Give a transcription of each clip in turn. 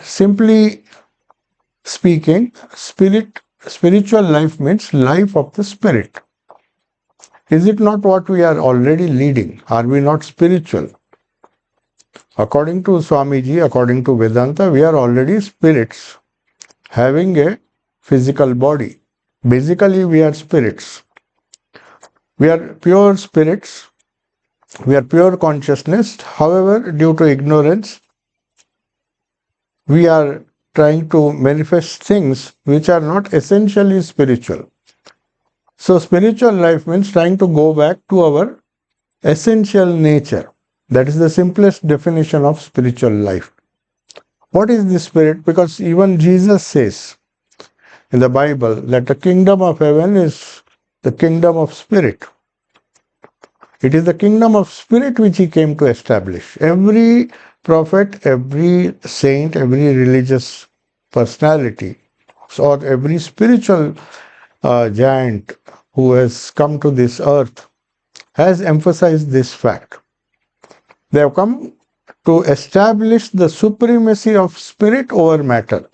simply speaking, spiritual life means life of the spirit. Is it not what we are already leading? Are we not spiritual? According to Swamiji, according to Vedanta, we are already spirits having a physical body. Basically, we are spirits. We are pure spirits. We are pure consciousness. However, due to ignorance, we are trying to manifest things which are not essentially spiritual. So, spiritual life means trying to go back to our essential nature. That is the simplest definition of spiritual life. What is the spirit? Because even Jesus says in the Bible that the kingdom of heaven is the kingdom of spirit. It is the kingdom of spirit which he came to establish. Every prophet, every saint, every religious personality, or every spiritual giant who has come to this earth has emphasized this fact. They have come to establish the supremacy of spirit over matter.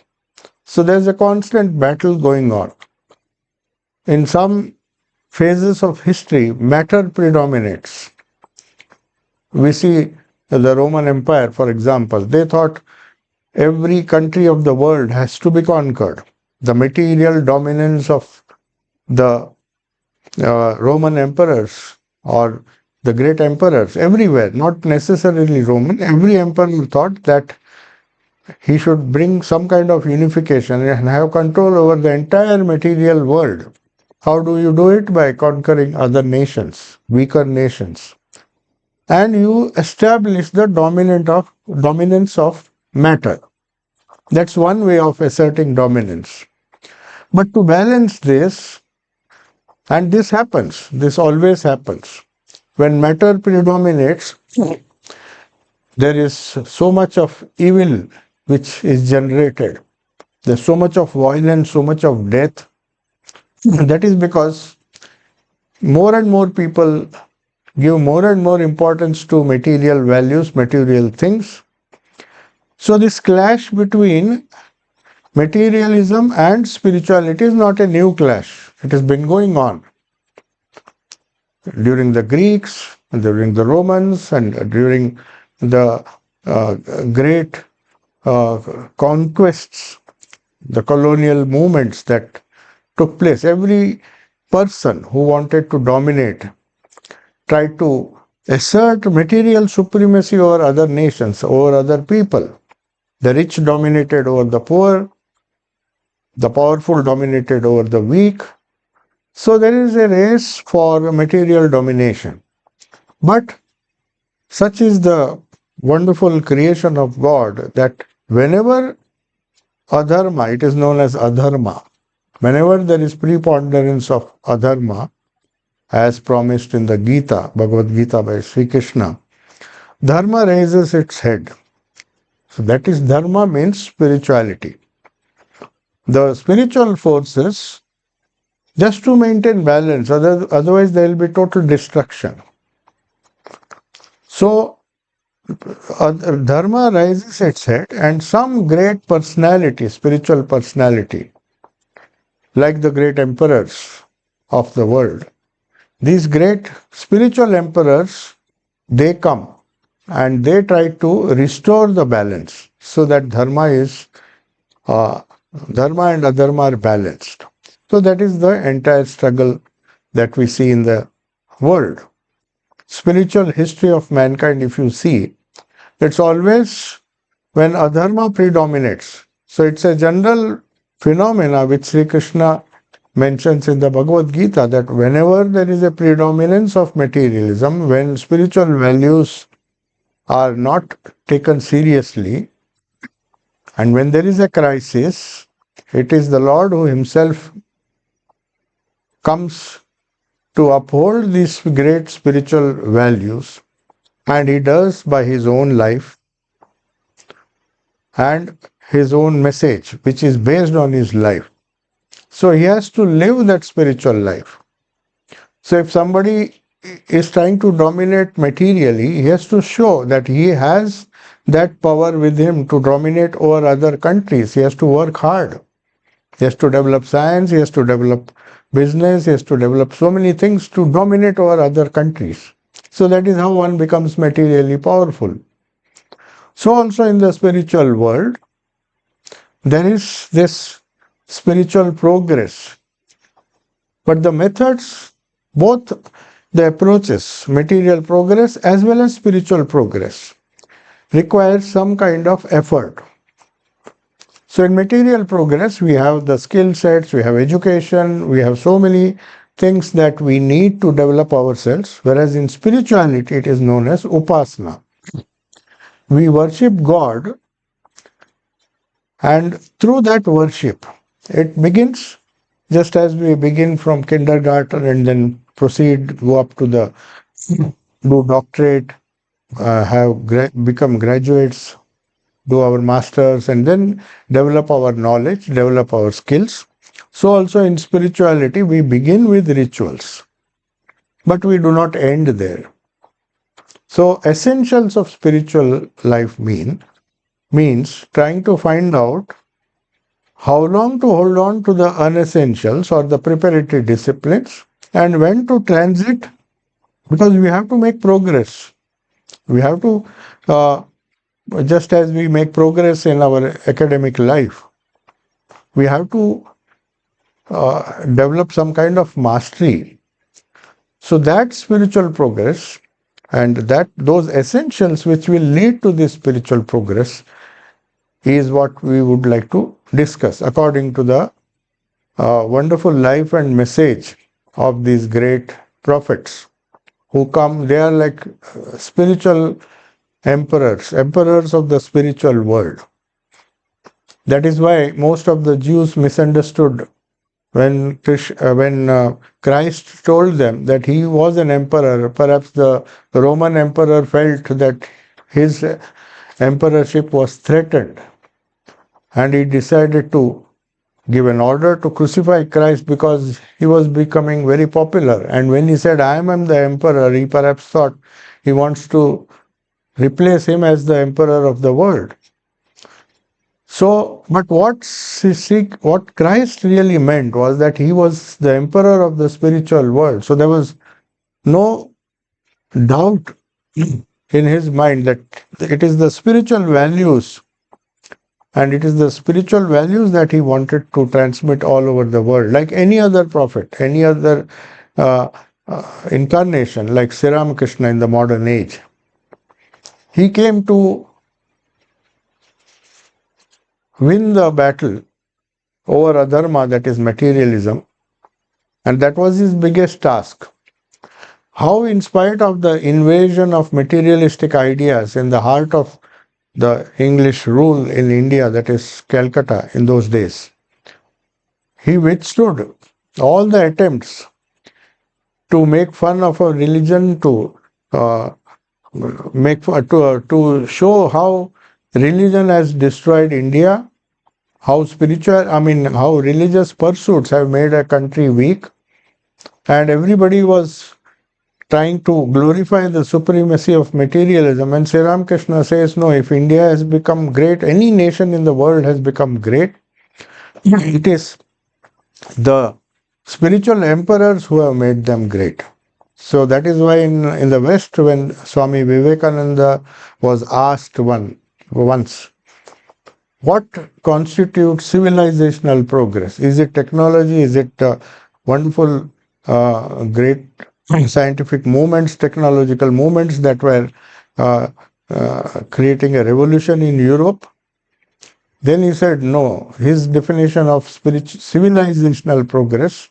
So there's a constant battle going on. In some phases of history, matter predominates. We see the Roman Empire, for example. They thought every country of the world has to be conquered. The material dominance of the Roman emperors or the great emperors everywhere, not necessarily Roman, every emperor thought that he should bring some kind of unification and have control over the entire material world. How do you do it? By conquering other nations, weaker nations. And you establish the dominance of matter. That's one way of asserting dominance. But to balance this, and this happens, this always happens, when matter predominates, there is so much of evil which is generated. There's so much of violence, so much of death. That is because more and more people give more and more importance to material values, material things. So this clash between materialism and spirituality is not a new clash. It has been going on during the Greeks, during the Romans, and during the great conquests, the colonial movements that took place. Every person who wanted to dominate tried to assert material supremacy over other nations, over other people. The rich dominated over the poor, the powerful dominated over the weak. So there is a race for material domination. But such is the wonderful creation of God that whenever adharma, it is known as adharma, whenever there is preponderance of adharma, as promised in the Gita, Bhagavad Gita by Sri Krishna, dharma raises its head. So that is, dharma means spirituality. The spiritual forces, just to maintain balance, otherwise there will be total destruction. So dharma rises its head, and some great personality, spiritual personality, like the great emperors of the world, these great spiritual emperors, they come and they try to restore the balance so that dharma and adharma are balanced. So that is the entire struggle that we see in the world. Spiritual history of mankind, if you see, it's always when adharma predominates. So it's a general phenomena which Sri Krishna mentions in the Bhagavad Gita, that whenever there is a predominance of materialism, when spiritual values are not taken seriously, and when there is a crisis, it is the Lord who himself comes to uphold these great spiritual values, and he does by his own life and his own message, which is based on his life. So he has to live that spiritual life. So if somebody is trying to dominate materially, he has to show that he has that power with him to dominate over other countries. He has to work hard. He has to develop science, he has to develop business, he has to develop so many things to dominate over other countries. So that is how one becomes materially powerful. So also in the spiritual world, there is this spiritual progress. But the methods, both the approaches, material progress as well as spiritual progress, require some kind of effort. So in material progress, we have the skill sets, we have education, we have so many things that we need to develop ourselves, whereas in spirituality, it is known as upasana. We worship God, and through that worship, it begins just as we begin from kindergarten and then proceed, go up to the do doctorate, become graduates, do our masters, and then develop our knowledge, develop our skills. So also in spirituality, we begin with rituals, but we do not end there. So essentials of spiritual life means trying to find out how long to hold on to the unessentials or the preparatory disciplines and when to transit, because we have to make progress. We have to, just as we make progress in our academic life, we have to develop some kind of mastery. So that spiritual progress and that those essentials which will lead to this spiritual progress is what we would like to discuss according to the wonderful life and message of these great prophets who come. They are like spiritual emperors of the spiritual world. That is why most of the Jews misunderstood when Christ told them that he was an emperor. Perhaps the Roman emperor felt that his emperorship was threatened, and he decided to give an order to crucify Christ because he was becoming very popular. And when he said, I am the emperor, he perhaps thought he wants to replace him as the emperor of the world. So, but what Christ really meant was that he was the emperor of the spiritual world. So there was no doubt in his mind that it is the spiritual values, and it is the spiritual values that he wanted to transmit all over the world, like any other prophet, any other incarnation, like Sri Ramakrishna in the modern age. He came to win the battle over adharma, that is materialism, and that was his biggest task. How, in spite of the invasion of materialistic ideas in the heart of the English rule in India, that is Calcutta in those days, he withstood all the attempts to make fun of a religion, to show how religion has destroyed India, how religious pursuits have made a country weak, and everybody was trying to glorify the supremacy of materialism. And Sri Ramakrishna says, no, if India has become great, any nation in the world has become great, it is the spiritual emperors who have made them great. So that is why in the West, when Swami Vivekananda was asked once, what constitutes civilizational progress? Is it technology? Is it wonderful, great scientific movements, technological movements that were creating a revolution in Europe? Then he said no. His definition of civilizational progress,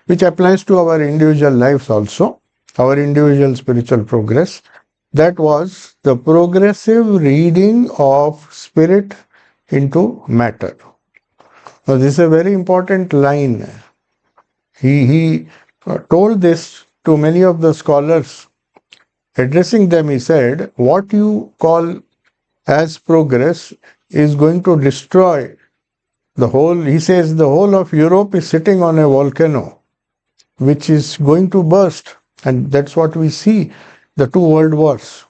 which applies to our individual lives also, our individual spiritual progress, that was the progressive reading of spirit into matter. Now, this is a very important line. He told this to many of the scholars. Addressing them, he said, what you call as progress is going to destroy the whole. He says the whole of Europe is sitting on a volcano which is going to burst. And that's what we see, the two world wars.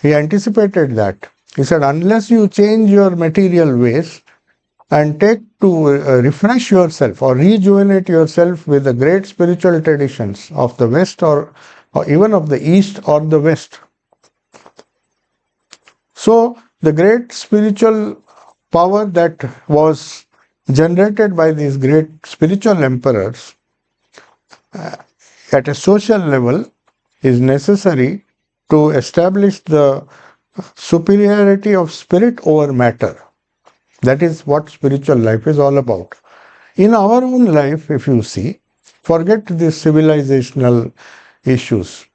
He anticipated that. He said, unless you change your material ways and take to refresh yourself or rejuvenate yourself with the great spiritual traditions of the West or even of the East or the West. So the great spiritual power that was generated by these great spiritual emperors at a social level is necessary to establish the superiority of spirit over matter. That is what spiritual life is all about. In our own life, if you see, forget these civilizational issues.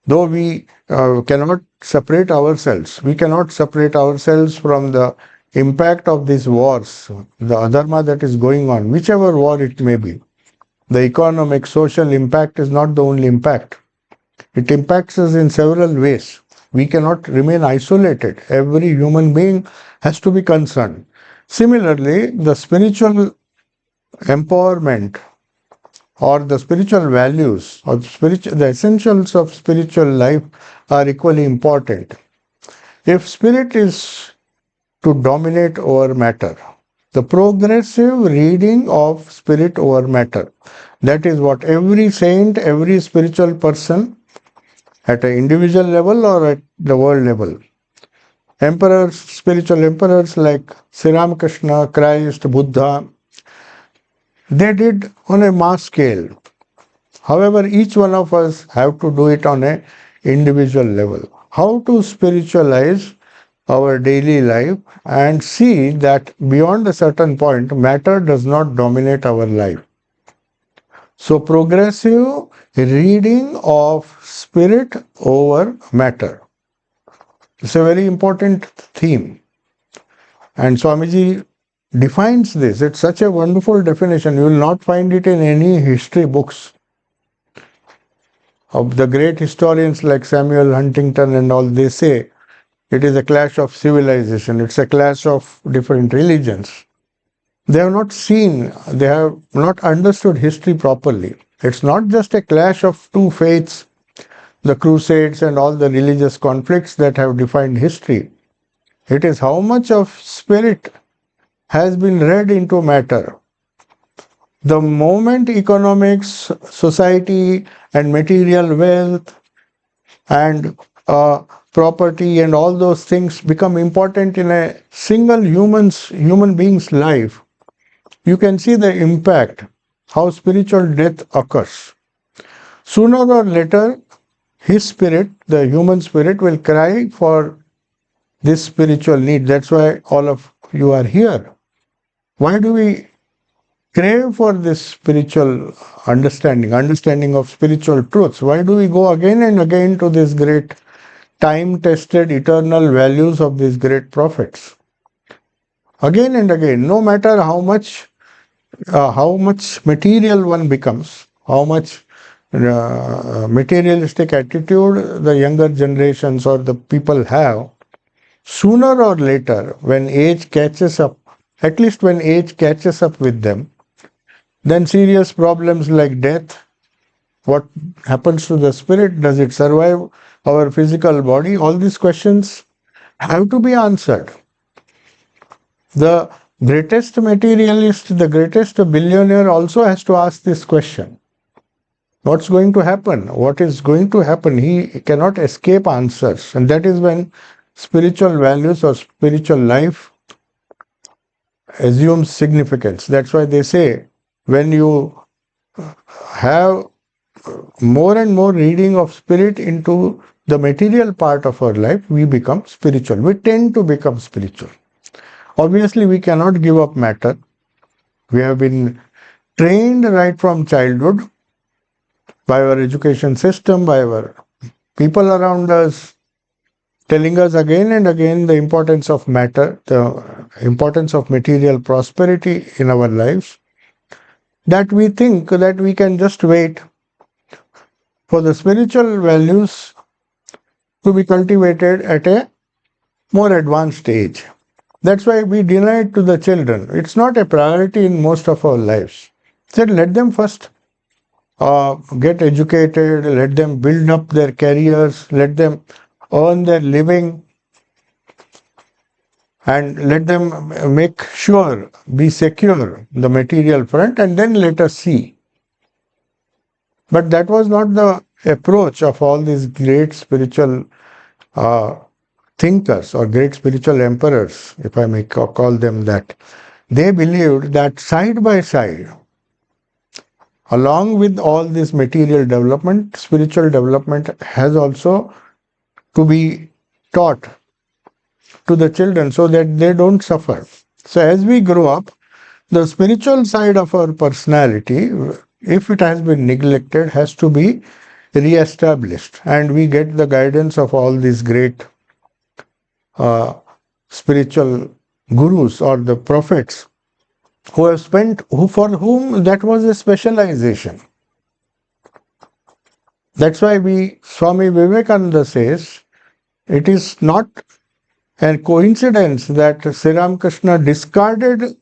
Though we cannot separate ourselves, we cannot separate ourselves from the impact of these wars, the adharma that is going on, whichever war it may be. The economic, social impact is not the only impact. It impacts us in several ways. We cannot remain isolated. Every human being has to be concerned. Similarly, the spiritual empowerment or the spiritual values or the essentials of spiritual life are equally important. If spirit is to dominate over matter, the progressive reading of spirit over matter, that is what every saint, every spiritual person at an individual level or at the world level, emperors, spiritual emperors like Sri Ramakrishna, Christ, Buddha, they did on a mass scale. However, each one of us have to do it on an individual level. How to spiritualize our daily life and see that beyond a certain point, matter does not dominate our life. So, progressive reading of spirit over matter. It's a very important theme. And Swamiji defines this. It's such a wonderful definition. You will not find it in any history books of the great historians like Samuel Huntington and all. They say it is a clash of civilization. It's a clash of different religions. They have not seen, they have not understood history properly. It's not just a clash of two faiths, the Crusades and all the religious conflicts that have defined history. It is how much of spirit has been read into matter. The moment economics, society, and material wealth and property and all those things become important in a single human being's life, you can see the impact, how spiritual death occurs. Sooner or later, his spirit, the human spirit, will cry for this spiritual need. That's why all of you are here. Why do we crave for this spiritual understanding of spiritual truths? Why do we go again and again to these great time-tested eternal values of these great prophets? Again and again, no matter how much material one becomes, how much materialistic attitude the younger generations or the people have, sooner or later, when age catches up, at least when age catches up with them, then serious problems like death, what happens to the spirit, does it survive our physical body, all these questions have to be answered. The greatest materialist, the greatest billionaire also has to ask this question. What's going to happen? What is going to happen? He cannot escape answers. And that is when spiritual values or spiritual life assumes significance. That's why they say when you have more and more reading of spirit into the material part of our life, we become spiritual. We tend to become spiritual. Obviously, we cannot give up matter. We have been trained right from childhood by our education system, by our people around us, telling us again and again the importance of matter, the importance of material prosperity in our lives, that we think that we can just wait for the spiritual values to be cultivated at a more advanced stage. That's why we deny it to the children. It's not a priority in most of our lives. Said, let them first get educated, let them build up their careers, let them earn their living, and let them make sure, be secure the material front, and then let us see. But that was not the approach of all these great spiritual uh, thinkers or great spiritual emperors, if I may call them that. They believed that side by side, along with all this material development, spiritual development has also to be taught to the children so that they don't suffer. So as we grow up, the spiritual side of our personality, if it has been neglected, has to be re-established. And we get the guidance of all these great spiritual gurus or the prophets who have spent, who for whom that was a specialization. That's why Swami Vivekananda says, it is not a coincidence that Sri Ramakrishna discarded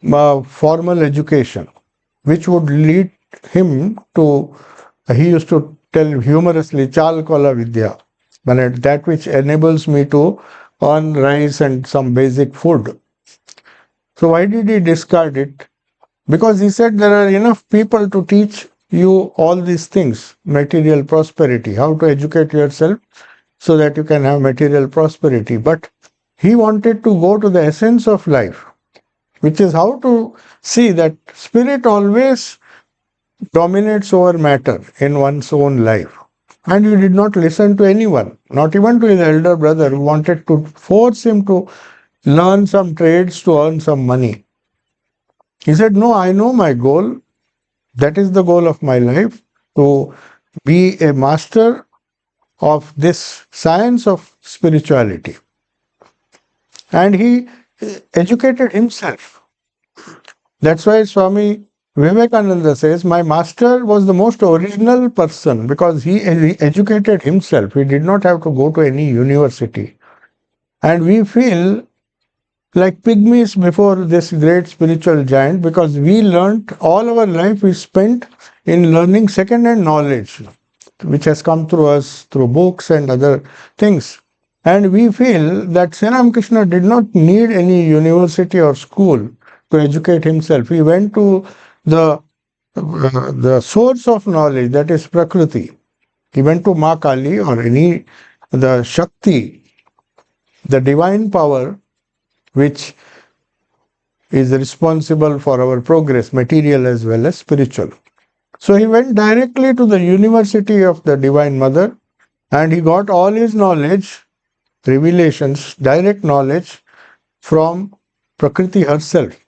formal education, which would lead him to, he used to tell humorously, Chal Kola Vidya, that which enables me to earn rice and some basic food. So why did he discard it? Because he said there are enough people to teach you all these things, material prosperity, how to educate yourself so that you can have material prosperity. But he wanted to go to the essence of life, which is how to see that spirit always dominates over matter in one's own life. And he did not listen to anyone, not even to his elder brother who wanted to force him to learn some trades to earn some money. He said, no, I know my goal. That is the goal of my life, to be a master of this science of spirituality. And he educated himself. That's why Swami Vivekananda says, my master was the most original person because he educated himself. He did not have to go to any university. And we feel like pygmies before this great spiritual giant because we learnt all our life we spent in learning second-hand knowledge, which has come through us through books and other things. And we feel that Sri Ramakrishna did not need any university or school to educate himself. He went to the source of knowledge, that is Prakriti. He went to Ma Kali or the Shakti, the divine power which is responsible for our progress, material as well as spiritual. So he went directly to the university of the Divine Mother and he got all his knowledge, revelations, direct knowledge from Prakriti herself,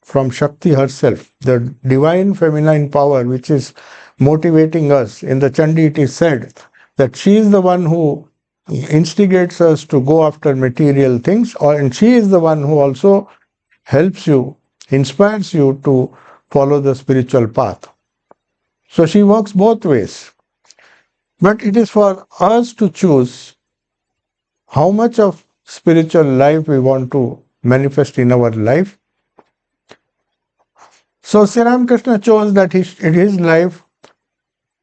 from Shakti herself, the divine feminine power which is motivating us. In the Chandi it is said that she is the one who instigates us to go after material things, and she is the one who also helps you, inspires you to follow the spiritual path. So she works both ways. But it is for us to choose how much of spiritual life we want to manifest in our life. So Sri Ramakrishna chose that in his life,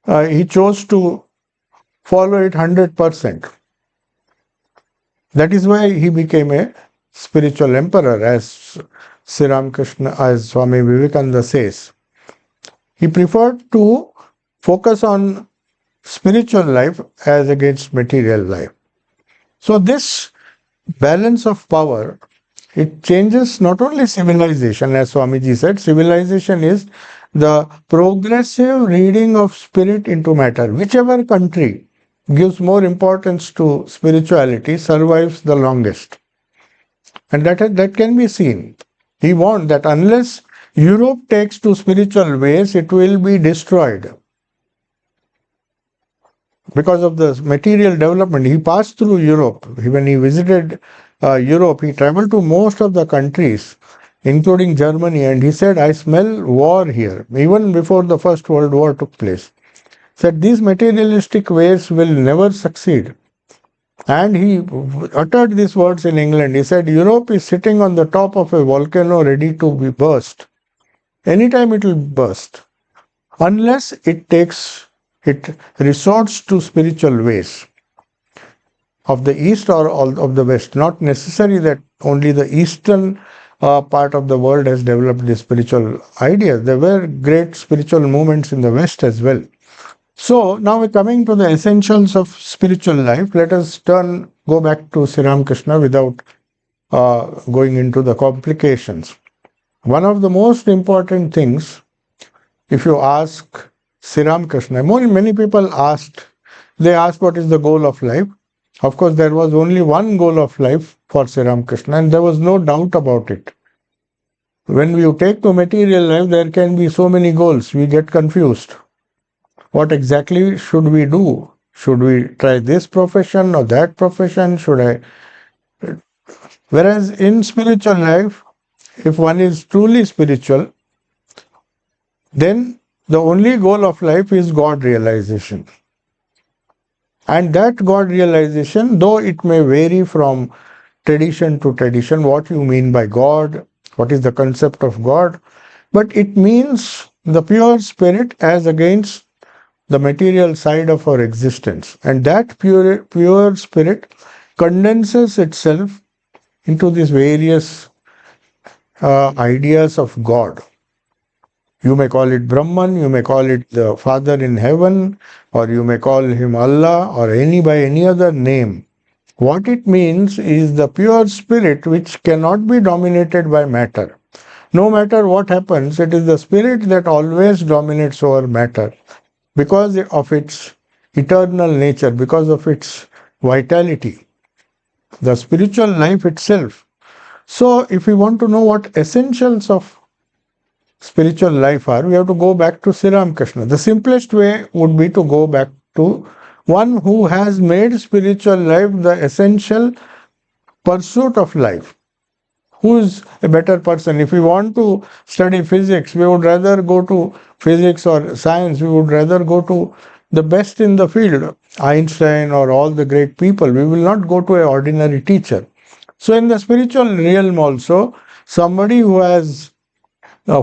he chose to follow it 100%. That is why he became a spiritual emperor, as Sri Ramakrishna, as Swami Vivekananda says. He preferred to focus on spiritual life as against material life. So this balance of power, it changes not only civilization, as Swamiji said, civilization is the progressive reading of spirit into matter. Whichever country gives more importance to spirituality survives the longest. And that can be seen. He warned that unless Europe takes to spiritual ways, it will be destroyed. Because of the material development, he passed through Europe. When he visited Europe, he traveled to most of the countries, including Germany, and he said, I smell war here, even before the First World War took place. Said these materialistic ways will never succeed. And he uttered these words in England. He said, Europe is sitting on the top of a volcano ready to be burst. Anytime it will burst. unless it resorts to spiritual ways of the East or of the West. Not necessary that only the Eastern part of the world has developed this spiritual idea. There were great spiritual movements in the West as well. So now we're coming to the essentials of spiritual life. Let us go back to Sri Ramakrishna without going into the complications. One of the most important things, if you ask Sri Ramakrishna, many people they asked what is the goal of life. Of course, there was only one goal of life for Sri Ramakrishna, and there was no doubt about it. When you take to material life, there can be so many goals. We get confused. What exactly should we do? Should we try this profession or that profession? Whereas in spiritual life, if one is truly spiritual, then the only goal of life is God realization. And that God realization, though it may vary from tradition to tradition, what you mean by God, what is the concept of God, but it means the pure spirit as against the material side of our existence. And that pure spirit condenses itself into these various ideas of God. You may call it Brahman, you may call it the Father in heaven, or you may call him Allah, or by any other name. What it means is the pure spirit which cannot be dominated by matter. No matter what happens, it is the spirit that always dominates over matter because of its eternal nature, because of its vitality, the spiritual life itself. So if we want to know what essentials of spiritual life are, we have to go back to Sri Ramakrishna. The simplest way would be to go back to one who has made spiritual life the essential pursuit of life. Who is a better person? If we want to study physics, we would rather go to physics or science. We would rather go to the best in the field, Einstein or all the great people. We will not go to an ordinary teacher. So in the spiritual realm also, somebody who has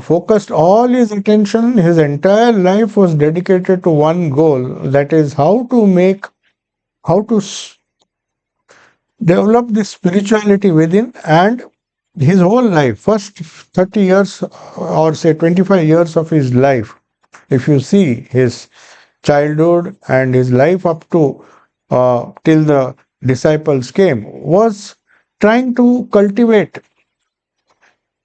focused all his attention, his entire life was dedicated to one goal, that is how to develop this spirituality within, and his whole life, first 30 years or say 25 years of his life, if you see his childhood and his life up to till the disciples came, was trying to cultivate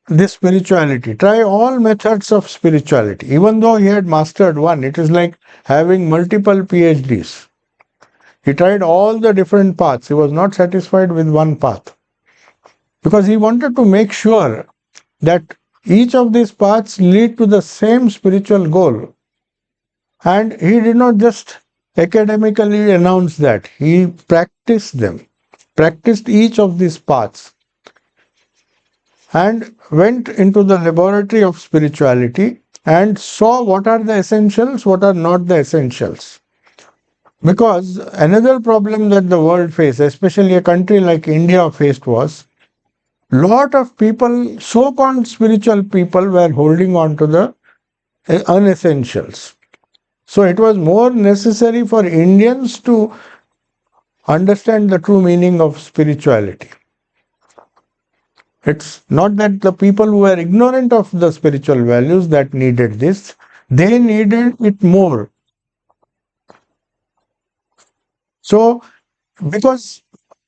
this spirituality, try all methods of spirituality. Even though he had mastered one, it is like having multiple PhDs. He tried all the different paths. He was not satisfied with one path because he wanted to make sure that each of these paths lead to the same spiritual goal. And he did not just academically announce that. He practiced them, practiced each of these paths, and went into the laboratory of spirituality and saw what are the essentials, what are not the essentials. Because another problem that the world faced, especially a country like India faced, was lot of people, so-called spiritual people, were holding on to the unessentials. So it was more necessary for Indians to understand the true meaning of spirituality. It's not that the people who were ignorant of the spiritual values that needed this, they needed it more. So, because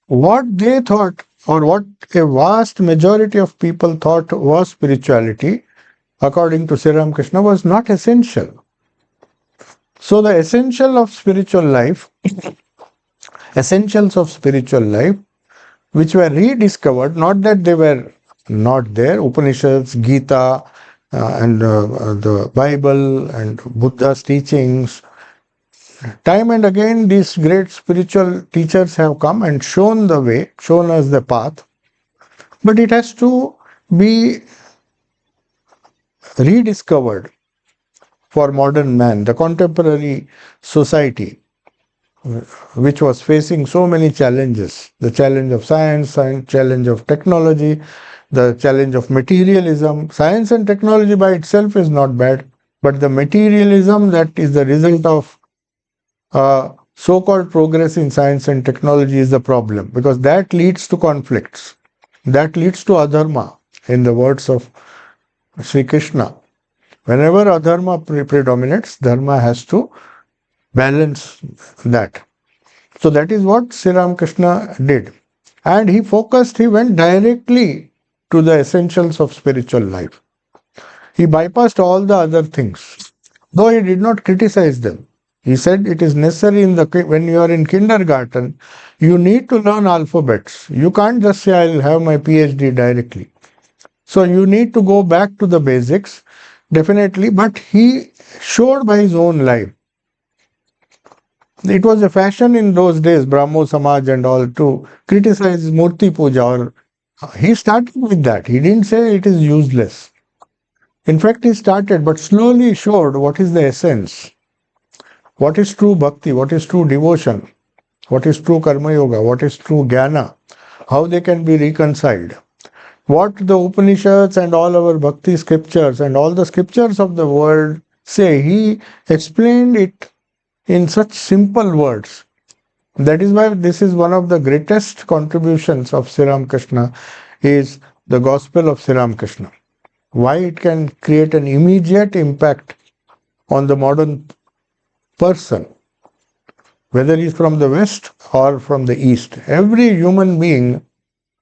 what they thought, or what a vast majority of people thought was spirituality, according to Sri Ramakrishna, was not essential. So the essentials of spiritual life, which were rediscovered, not that they were not there, Upanishads, Gita, and the Bible and Buddha's teachings. Time and again, these great spiritual teachers have come and shown the way, shown us the path, but it has to be rediscovered for modern man, the contemporary society, which was facing so many challenges, the challenge of science, the challenge of technology, the challenge of materialism. Science and technology by itself is not bad. But the materialism that is the result of so-called progress in science and technology is the problem, because that leads to conflicts. That leads to adharma. In the words of Sri Krishna, whenever adharma predominates, dharma has to balance that. So that is what Sri Ramakrishna did. And he went directly to the essentials of spiritual life. He bypassed all the other things, though he did not criticize them. He said it is necessary when you are in kindergarten, you need to learn alphabets. You can't just say I'll have my PhD directly. So you need to go back to the basics, definitely. But he showed by his own life. It was a fashion in those days, Brahmo Samaj and all, to criticize Murti Puja. Or he started with that. He didn't say it is useless. In fact, he started, but slowly showed what is the essence. What is true bhakti? What is true devotion? What is true karma yoga? What is true jnana? How they can be reconciled? What the Upanishads and all our bhakti scriptures and all the scriptures of the world say, he explained it in such simple words. That is why this is one of the greatest contributions of Sri Ramakrishna, is the Gospel of Sri Ramakrishna. Why it can create an immediate impact on the modern person, whether he is from the West or from the East. Every human being,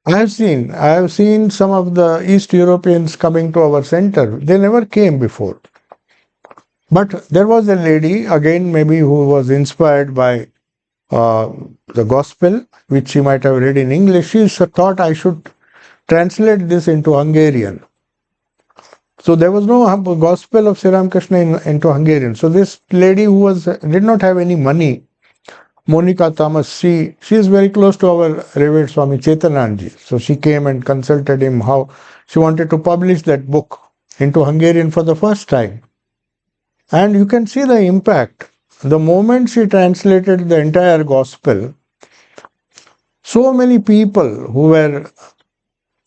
I have seen some of the East Europeans coming to our center. They never came before. But there was a lady, again maybe, who was inspired by the Gospel, which she might have read in English. She thought I should translate this into Hungarian. So there was no Gospel of Sri Ramakrishna into Hungarian. So this lady who did not have any money, Monica Thomas, she is very close to our revered Swami Chetananji. So she came and consulted him how she wanted to publish that book into Hungarian for the first time. And you can see the impact. The moment she translated the entire Gospel, so many people who were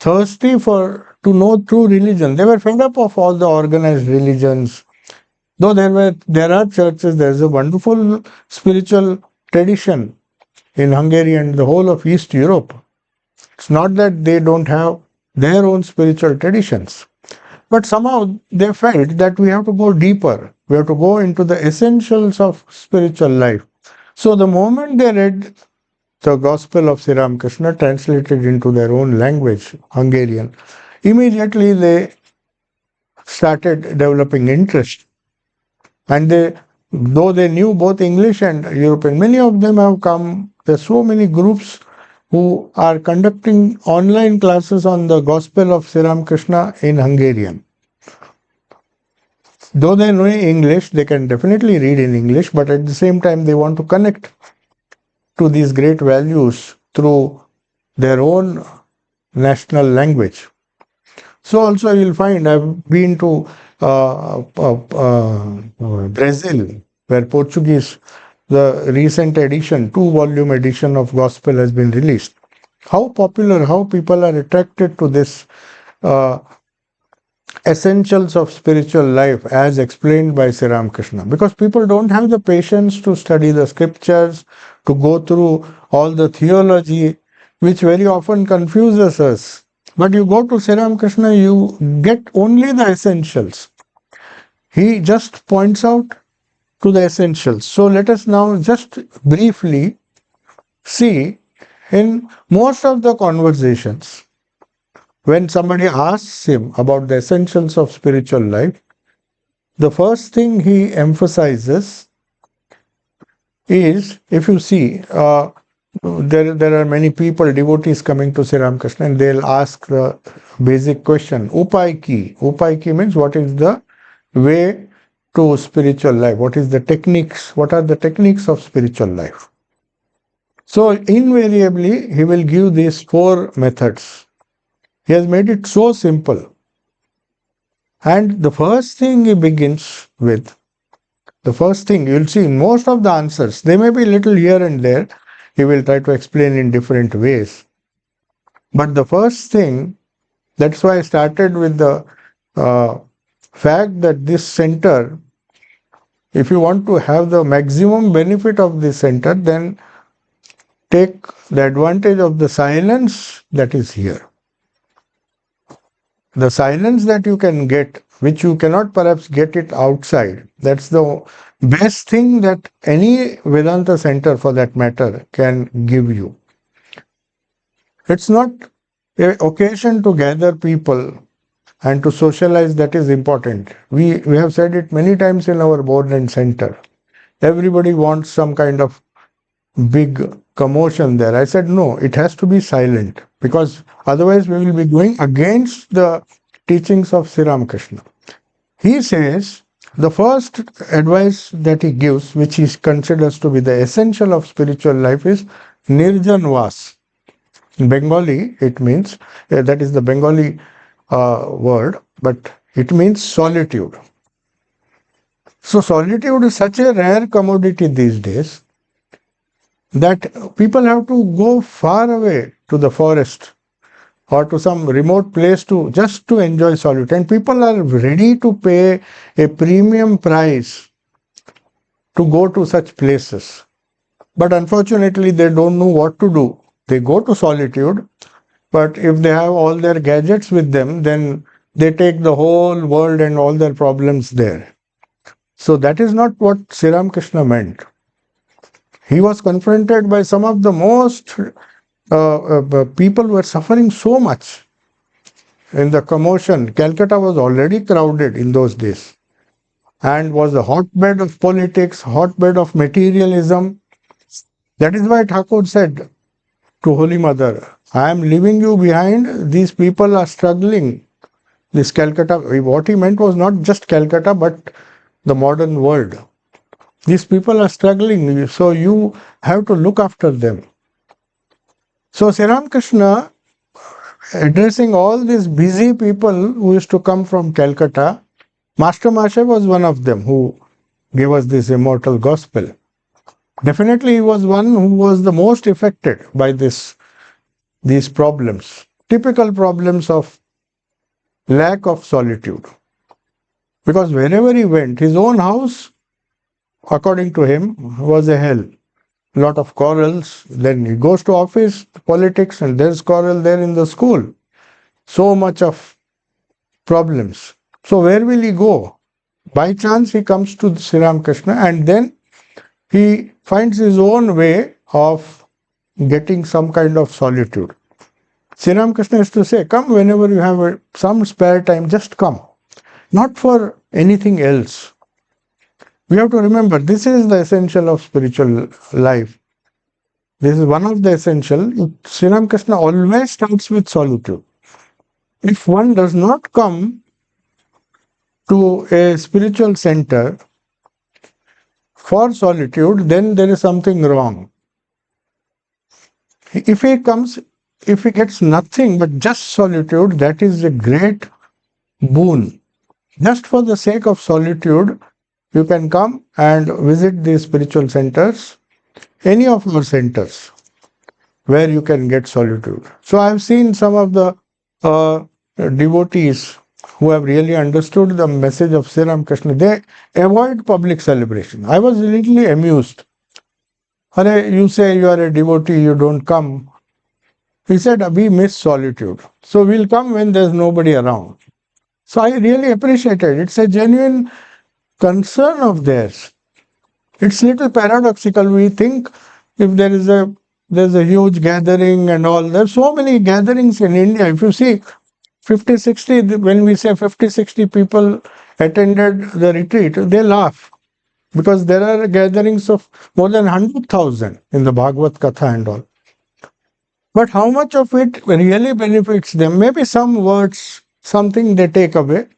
thirsty to know true religion, they were fed up of all the organized religions. Though there are churches, there is a wonderful spiritual tradition in Hungary and the whole of East Europe. It's not that they don't have their own spiritual traditions. But somehow they felt that we have to go deeper. We have to go into the essentials of spiritual life. So the moment they read the Gospel of Sri Ramakrishna translated into their own language, Hungarian, immediately they started developing interest. And though they knew both English and European, many of them have come. There are so many groups who are conducting online classes on the Gospel of Sri Ramakrishna in Hungarian. Though they know English, they can definitely read in English, but at the same time they want to connect to these great values through their own national language. So also you'll find, I've been to Brazil, where Portuguese, the recent edition, 2-volume edition of Gospel has been released. How popular, how people are attracted to this essentials of spiritual life as explained by Sri Ramakrishna. Because people don't have the patience to study the scriptures, to go through all the theology, which very often confuses us. But you go to Sri Ramakrishna, you get only the essentials. He just points out to the essentials. So let us now just briefly see in most of the conversations, when somebody asks him about the essentials of spiritual life, the first thing he emphasizes is, if you see, there are many people, devotees coming to Sri Ramakrishna, and they'll ask the basic question, Upay ki. Upay ki means what is the way to spiritual life? What is the techniques? What are the techniques of spiritual life? So invariably, he will give these 4 methods. He has made it so simple. And the first thing he begins with, the first thing you'll see in most of the answers, they may be little here and there, he will try to explain in different ways. But the first thing, that's why I started with the fact that this center, if you want to have the maximum benefit of this center, then take the advantage of the silence that is here. The silence that you can get, which you cannot perhaps get it outside, that's the best thing that any Vedanta center for that matter can give you. It's not an occasion to gather people and to socialize that is important. We have said it many times in our board and center. Everybody wants some kind of big commotion there. I said, no, it has to be silent, because otherwise we will be going against the teachings of Sri Ramakrishna. He says the first advice that he gives, which he considers to be the essential of spiritual life, is Nirjan Vas. In Bengali, it means, that is the Bengali word, but it means solitude. So solitude is such a rare commodity these days that people have to go far away to the forest or to some remote place just to enjoy solitude. And people are ready to pay a premium price to go to such places. But unfortunately, they don't know what to do. They go to solitude, but if they have all their gadgets with them, then they take the whole world and all their problems there. So that is not what Sri Ramakrishna meant. He was confronted by some of the most people were suffering so much in the commotion. Calcutta was already crowded in those days and was a hotbed of politics, hotbed of materialism. That is why Thakur said to Holy Mother, I am leaving you behind. These people are struggling. This Calcutta, what he meant was not just Calcutta, but the modern world. These people are struggling, so you have to look after them. So Sri Ramakrishna, addressing all these busy people who used to come from Calcutta, Master Mashe was one of them who gave us this immortal gospel. Definitely he was one who was the most affected by these problems, typical problems of lack of solitude. Because wherever he went, his own house, according to him, was a hell. Lot of quarrels. Then he goes to office, politics, and there's quarrel there in the school. So much of problems. So where will he go? By chance he comes to Sri Ramakrishna, and then he finds his own way of getting some kind of solitude. Sri Ramakrishna used to say, come whenever you have some spare time, just come. Not for anything else. We have to remember, this is the essential of spiritual life. This is one of the essential. Sri Ramakrishna always starts with solitude. If one does not come to a spiritual center for solitude, then there is something wrong. If he gets nothing but just solitude, that is a great boon. Just for the sake of solitude, you can come and visit these spiritual centers, any of our centers, where you can get solitude. So I have seen some of the devotees who have really understood the message of Sri Ramakrishna. They avoid public celebration. I was really amused. You say you are a devotee, you don't come. He said, we miss solitude. So we'll come when there's nobody around. So I really appreciate it. It's a genuine concern of theirs. It's a little paradoxical. We think if there's a huge gathering and all, there's so many gatherings in India. If you see 50, 60, when we say 50, 60 people attended the retreat, they laugh. Because there are gatherings of more than 100,000 in the Bhagavad Katha and all. But how much of it really benefits them? Maybe some words, something they take away.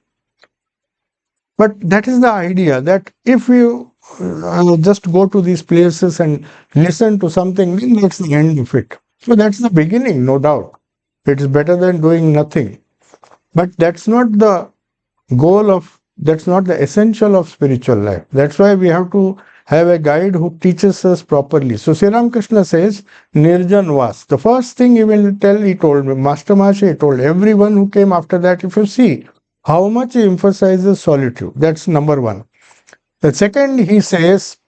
But that is the idea, that if you just go to these places and listen to something, then that's the end of it. So that's the beginning, no doubt. It's better than doing nothing. But that's not the that's not the essential of spiritual life. That's why we have to have a guide who teaches us properly. So Sri Ramakrishna says, Nirjan Vas. The first thing he told me, Master Mashe, he told everyone who came after that, if you see, how much he emphasizes solitude. That's number one. The second, he says,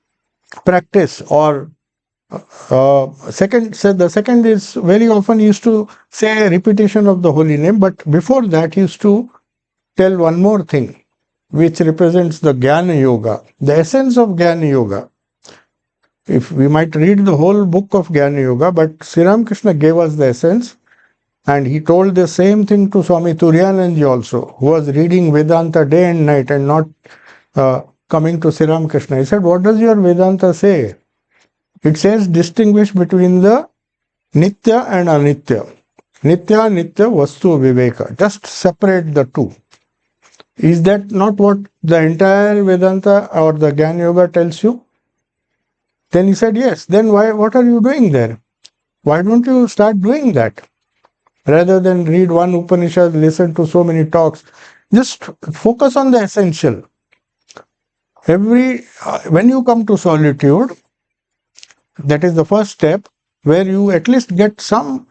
practice or the second is very often he used to say repetition of the holy name, but before that he used to tell one more thing, which represents the Jnana Yoga, the essence of Jnana Yoga. If we might read the whole book of Jnana Yoga, but Sri Ramakrishna gave us the essence, and he told the same thing to Swami Turiyananji also, who was reading Vedanta day and night and not coming to Sri Ramakrishna. He said, what does your Vedanta say? It says distinguish between the Nitya and Anitya. Nitya, Nitya, Vastu, Viveka. Just separate the two. Is that not what the entire Vedanta or the Jnana Yoga tells you? Then he said, yes. Then what are you doing there? Why don't you start doing that? Rather than read one Upanishad, listen to so many talks, just focus on the essential. When you come to solitude, that is the first step where you at least get some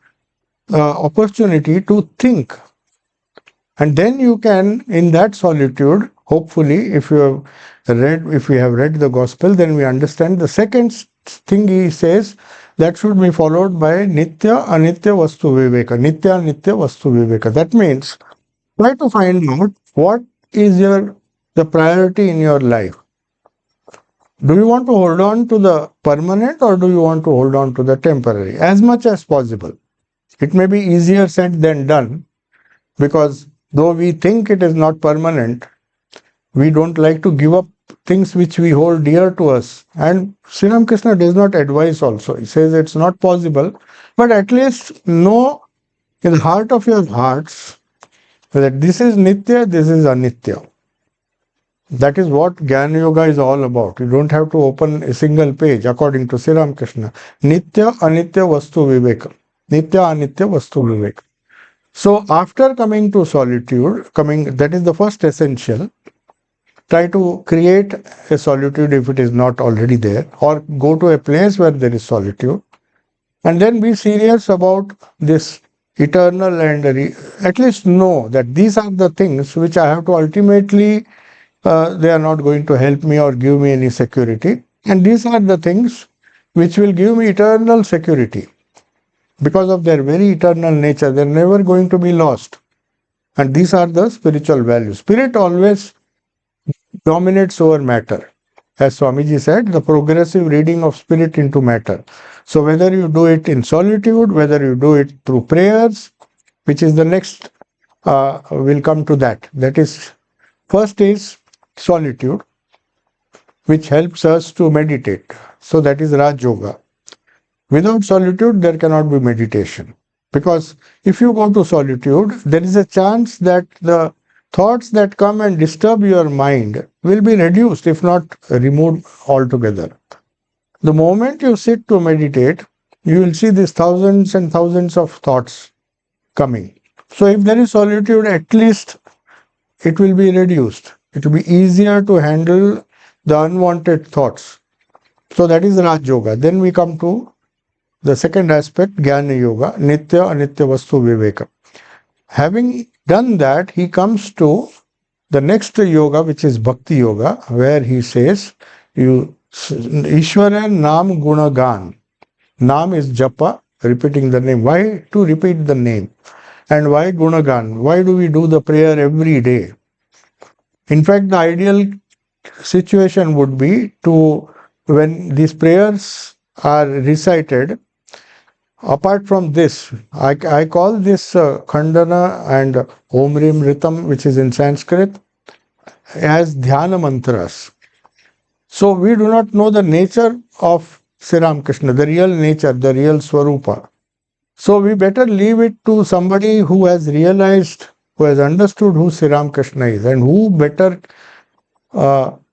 opportunity to think. And then you can, in that solitude, hopefully, if we have read the gospel, then we understand the second thing he says, that should be followed by Nitya, Anitya, Vastu, Viveka. Nitya, Nitya, Vastu, Viveka. That means try to find out what is the priority in your life. Do you want to hold on to the permanent or do you want to hold on to the temporary? As much as possible. It may be easier said than done, because though we think it is not permanent, we don't like to give up things which we hold dear to us. And Sri Ramakrishna does not advise also. He says it's not possible, but at least know in the heart of your hearts that this is Nitya, this is Anitya. That is what Jnana Yoga is all about. You don't have to open a single page according to Sri Ramakrishna. Nitya, Anitya, Vastu, Viveka. Nitya, Anitya, Vastu, Viveka. So after coming to solitude, that is the first essential. Try to create a solitude if it is not already there, or go to a place where there is solitude, and then be serious about this eternal and at least know that these are the things which I have to ultimately, they are not going to help me or give me any security, and these are the things which will give me eternal security. Because of their very eternal nature, they are never going to be lost. And these are the spiritual values. Spirit always dominates over matter. As Swamiji said, the progressive reading of spirit into matter. So whether you do it in solitude, whether you do it through prayers, which is the next, we'll come to that. That is, first is solitude, which helps us to meditate. So that is Raj Yoga. Without solitude, there cannot be meditation. Because if you go to solitude, there is a chance that the thoughts that come and disturb your mind will be reduced, if not removed altogether. The moment you sit to meditate, you will see these thousands and thousands of thoughts coming. So if there is solitude, at least it will be reduced. It will be easier to handle the unwanted thoughts. So that is Raj Yoga. Then we come to the second aspect, Jnana Yoga, Nitya, Anitya, Vastu, Viveka. Having done that, he comes to the next yoga, which is Bhakti Yoga, where he says, Ishvara Nam Guna Gan. Nam is Japa, repeating the name. Why to repeat the name? And why Gunagan? Why do we do the prayer every day? In fact, the ideal situation would be to, when these prayers are recited, apart from this, I call this Khandana and Om Rim Ritam, which is in Sanskrit, as Dhyana mantras. So we do not know the nature of Sri Ramakrishna, the real nature, the real Swarupa. So we better leave it to somebody who has realized, who has understood who Sri Ramakrishna is, and who better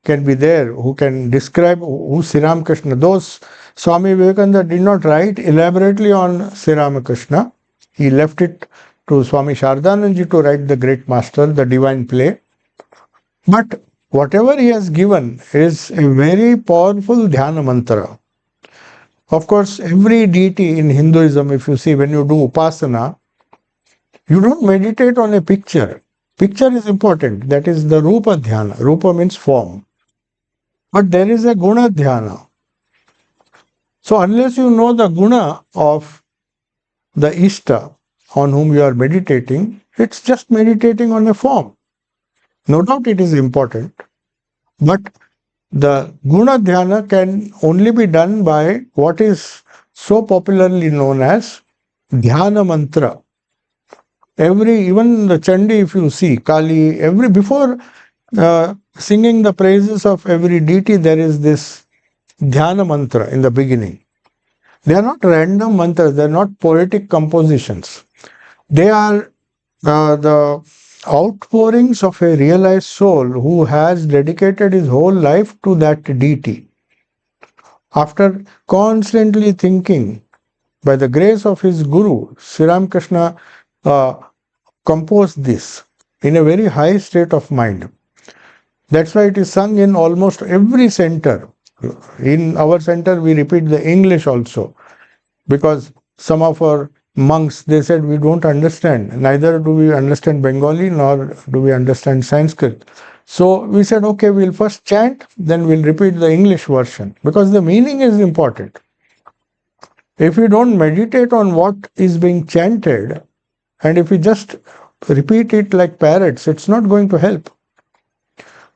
can be there, who can describe who Sri Ramakrishna. Those Swami Vivekananda did not write elaborately on Sri Ramakrishna. He left it to Swami Sarvasthananda to write the great master, the divine play. But whatever he has given is a very powerful dhyana mantra. Of course, every deity in Hinduism, if you see, when you do upasana, you don't meditate on a picture. Picture is important. That is the Rupa Dhyana. Rupa means form. But there is a Guna Dhyana. So unless you know the Guna of the Ishta on whom you are meditating, it's just meditating on a form. No doubt it is important. But the Guna Dhyana can only be done by what is so popularly known as Dhyana Mantra. Even the Chandi, if you see, Kali, before singing the praises of every deity, there is this Dhyana Mantra in the beginning. They are not random mantras, they are not poetic compositions. They are the outpourings of a realized soul who has dedicated his whole life to that deity. After constantly thinking, by the grace of his Guru, Sri Ramakrishna composed this in a very high state of mind. That's why it is sung in almost every center. In our center, we repeat the English also, because some of our monks, they said, we don't understand. Neither do we understand Bengali, nor do we understand Sanskrit. So we said, okay, we'll first chant, then we'll repeat the English version, because the meaning is important. If we don't meditate on what is being chanted, and if we just repeat it like parrots, it's not going to help.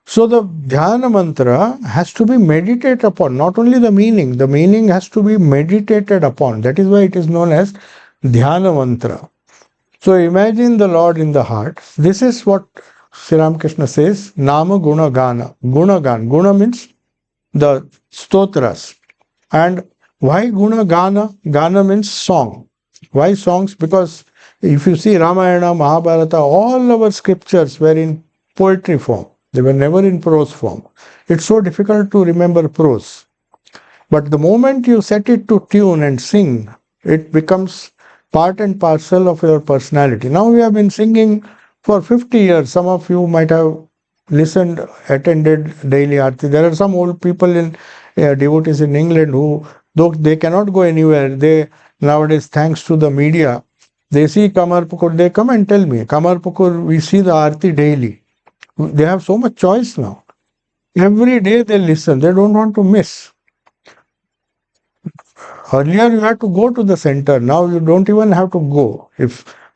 So the Dhyana Mantra has to be meditated upon, not only the meaning has to be meditated upon. That is why it is known as Dhyana Mantra. So imagine the Lord in the heart. This is what Sri Ramakrishna says, Nama Guna Gana. Guna Gana. Guna means the stotras. And why Guna Gana? Gana means song. Why songs? Because if you see Ramayana, Mahabharata, all our scriptures were in poetry form. They were never in prose form. It's so difficult to remember prose. But the moment you set it to tune and sing, it becomes part and parcel of your personality. Now we have been singing for 50 years. Some of you might have listened, attended daily Aarti. There are some old people devotees in England who, though they cannot go anywhere, they nowadays, thanks to the media, they see Kamarpukur, they come and tell me, Kamarpukur, we see the Aarti daily. They have so much choice now. Every day they listen. They don't want to miss. Earlier you had to go to the center. Now you don't even have to go.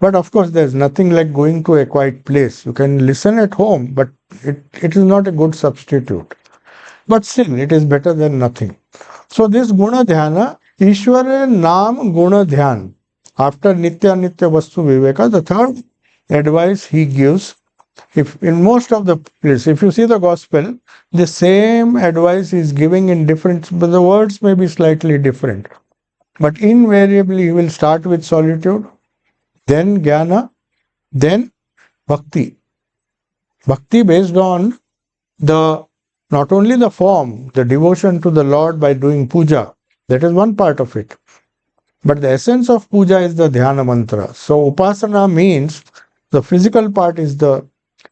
But of course there's nothing like going to a quiet place. You can listen at home, but it is not a good substitute. But still, it is better than nothing. So this Guna Dhyana, Ishvara Nam Guna Dhyan. After Nitya Nitya Vastu Viveka, the third advice he gives, if in most of the places, if you see the gospel, the same advice is giving in different, but the words may be slightly different. But invariably, he will start with solitude, then jnana, then bhakti. Bhakti based on not only the form, the devotion to the Lord by doing puja, that is one part of it. But the essence of puja is the dhyana mantra. So upasana means the physical part is the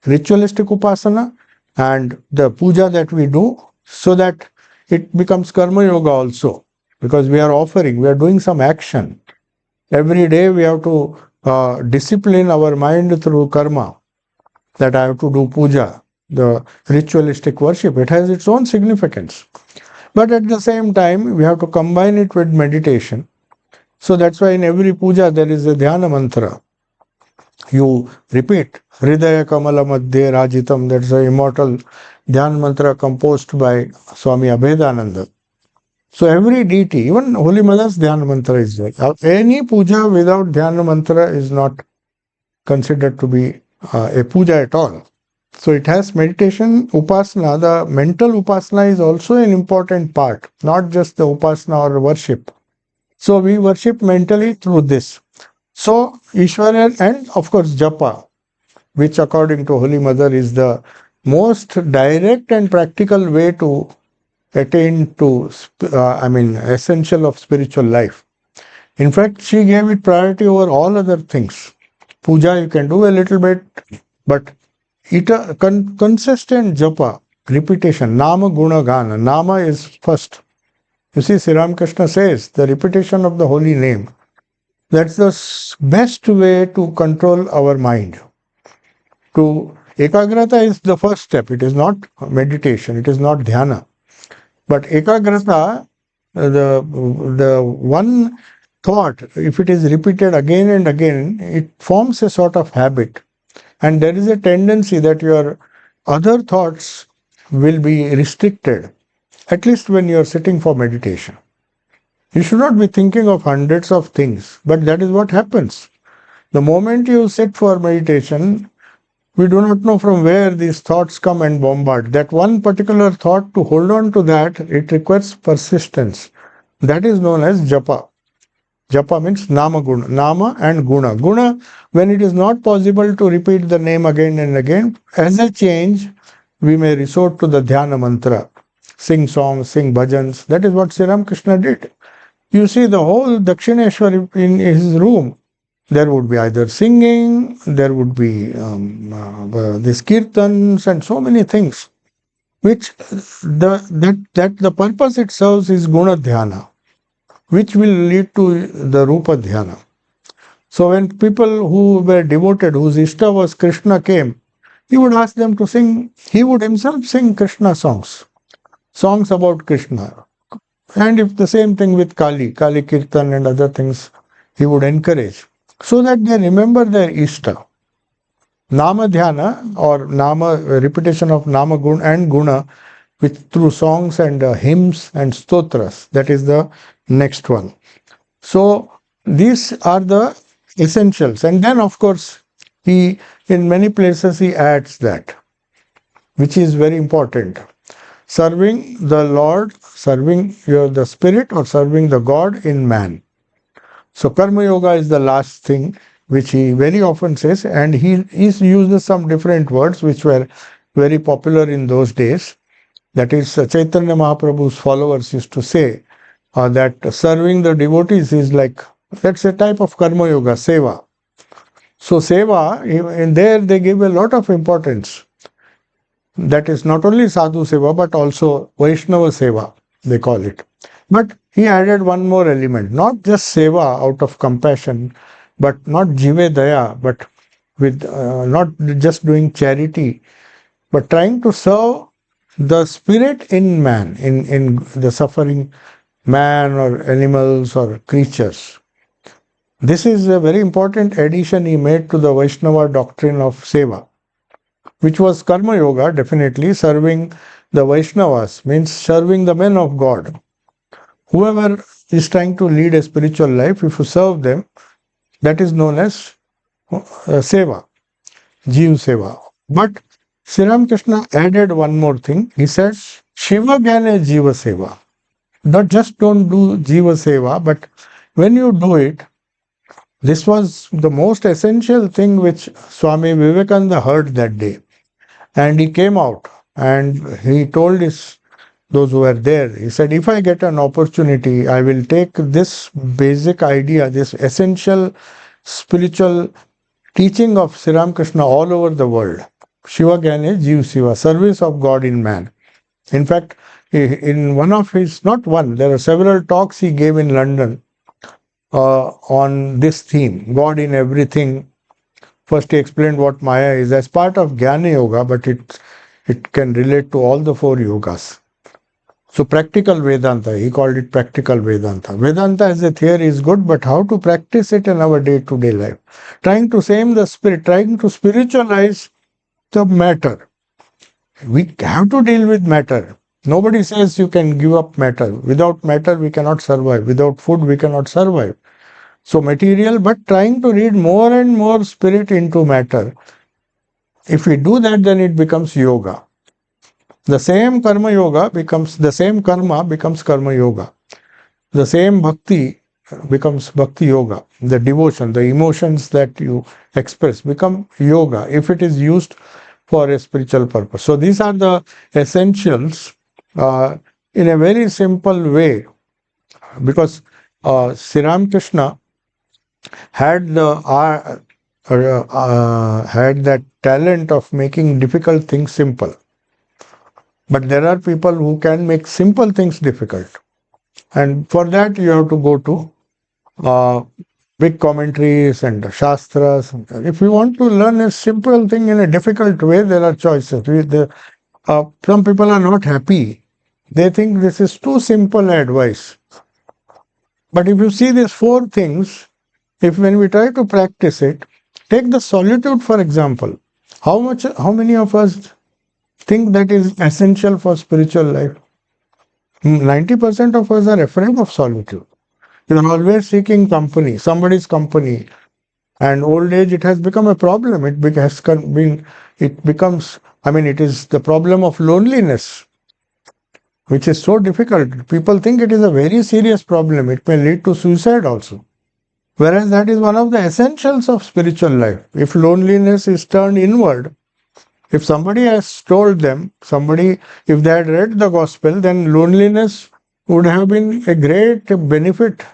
ritualistic upasana and the puja that we do, so that it becomes karma yoga also, because we are doing some action. Every day we have to discipline our mind through karma, that I have to do puja, the ritualistic worship. It has its own significance. But at the same time, we have to combine it with meditation. So that's why in every puja there is a dhyana mantra. You repeat Hridaya Kamala Madhye Rajitam. That's the immortal Dhyan mantra composed by Swami Abhedananda. So every deity, even Holy Mother's Dhyan mantra is there. Any puja without Dhyan mantra is not considered to be a puja at all. So it has meditation, upasana. The mental upasana is also an important part, not just the upasana or worship. So we worship mentally through this. So Ishvara and of course Japa, which according to Holy Mother is the most direct and practical way to attain to, essential of spiritual life. In fact, she gave it priority over all other things. Puja you can do a little bit, but consistent japa, repetition, nama guna gana. Nama is first. You see, Sri Ramakrishna says the repetition of the holy name. That's the best way to control our mind. To ekagrata is the first step. It is not meditation. It is not dhyana. But ekagrata, the one thought, if it is repeated again and again, it forms a sort of habit. And there is a tendency that your other thoughts will be restricted, at least when you are sitting for meditation. You should not be thinking of hundreds of things, but that is what happens. The moment you sit for meditation, we do not know from where these thoughts come and bombard. That one particular thought, to hold on to that, it requires persistence. That is known as japa. Japa means nama guna, nama and guna. Guna, when it is not possible to repeat the name again and again, as a change, we may resort to the dhyana mantra, sing songs, sing bhajans. That is what Sri Ramakrishna did. You see the whole Dakshineshwar in his room. There would be either singing, there would be these kirtans and so many things, which the purpose it serves is guna dhyana, which will lead to the rupa dhyana. So when people who were devoted, whose ishta was Krishna, came, he would ask them to sing. He would himself sing Krishna songs about Krishna. And if the same thing with Kali Kirtan and other things, he would encourage, so that they remember their ishta. Nama dhyana, or nama, repetition of nama guna and guna, with through songs and hymns and stotras. That is the next one. So these are the essentials. And then of course, he, in many places he adds that, which is very important. Serving the Lord, serving the spirit, or serving the God in man. So karma yoga is the last thing which he very often says, and he uses some different words which were very popular in those days. That is, Chaitanya Mahaprabhu's followers used to say that serving the devotees is like, that's a type of karma yoga, seva. So seva, in there they give a lot of importance. That is not only sadhu seva, but also Vaishnava seva, they call it. But he added one more element, not just seva out of compassion, but not jive daya, but with not just doing charity, but trying to serve the spirit in man, in the suffering man or animals or creatures. This is a very important addition he made to the Vaishnava doctrine of seva, which was karma yoga, definitely. Serving the Vaishnavas means serving the men of God. Whoever is trying to lead a spiritual life, if you serve them, that is known as seva, jiv seva. But Sri Ramakrishna added one more thing. He said, Shiva Gyane Jiva Seva. Not just don't do Jiva Seva, but when you do it, this was the most essential thing which Swami Vivekananda heard that day. And he came out and he told those who were there, he said, if I get an opportunity, I will take this basic idea, this essential spiritual teaching of Sri Ramakrishna all over the world. Shiva Gyane Jiv Siva, service of God in man. In fact, in one of his, not one, there are several talks he gave in London on this theme, God in everything. First he explained what Maya is as part of Jnana Yoga, but it can relate to all the four yogas. So practical Vedanta, he called it practical Vedanta. Vedanta as a theory is good, but how to practice it in our day-to-day life? Trying to same the spirit, trying to spiritualize the matter. We have to deal with matter. Nobody says you can give up matter. Without matter, we cannot survive. Without food, we cannot survive. So material, but trying to read more and more spirit into matter. If we do that, then it becomes yoga. The same karma yoga becomes, the same karma becomes karma yoga. The same bhakti becomes bhakti yoga. The devotion, the emotions that you express become yoga if it is used for a spiritual purpose. So these are the essentials in a very simple way, because Sri Ramakrishna had had that talent of making difficult things simple. But there are people who can make simple things difficult. And for that you have to go to big commentaries and shastras. If you want to learn a simple thing in a difficult way, there are choices. Some people are not happy. They think this is too simple advice. But if you see these four things, if when we try to practice it, take the solitude for example. How many of us think that is essential for spiritual life? 90% of us are afraid of solitude. You are always seeking company, somebody's company. And old age, it has become a problem. It becomes, I mean, it is the problem of loneliness, which is so difficult. People think it is a very serious problem. It may lead to suicide also. Whereas that is one of the essentials of spiritual life. If loneliness is turned inward, if somebody has told them, if they had read the gospel, then loneliness would have been a great benefit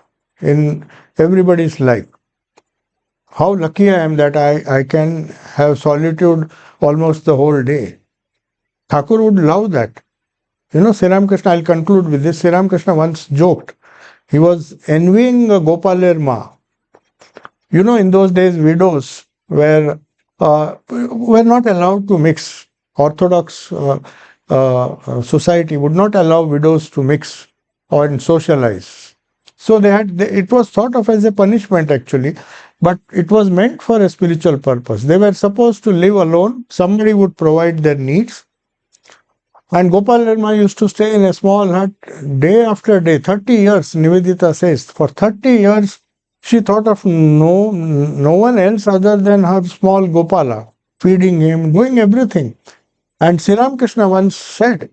in everybody's life. How lucky I am that I can have solitude almost the whole day. Thakur would love that. Sri Ramakrishna, I'll conclude with this. Sri Ramakrishna once joked. He was envying Gopaler Ma. In those days, widows were not allowed to mix. Orthodox society would not allow widows to mix or socialize. So it was thought of as a punishment actually, but it was meant for a spiritual purpose. They were supposed to live alone. Somebody would provide their needs. And Gopal Verma used to stay in a small hut day after day, 30 years, Nivedita says. For 30 years, she thought of no one else other than her small Gopala, feeding him, doing everything. And Sri Ramakrishna once said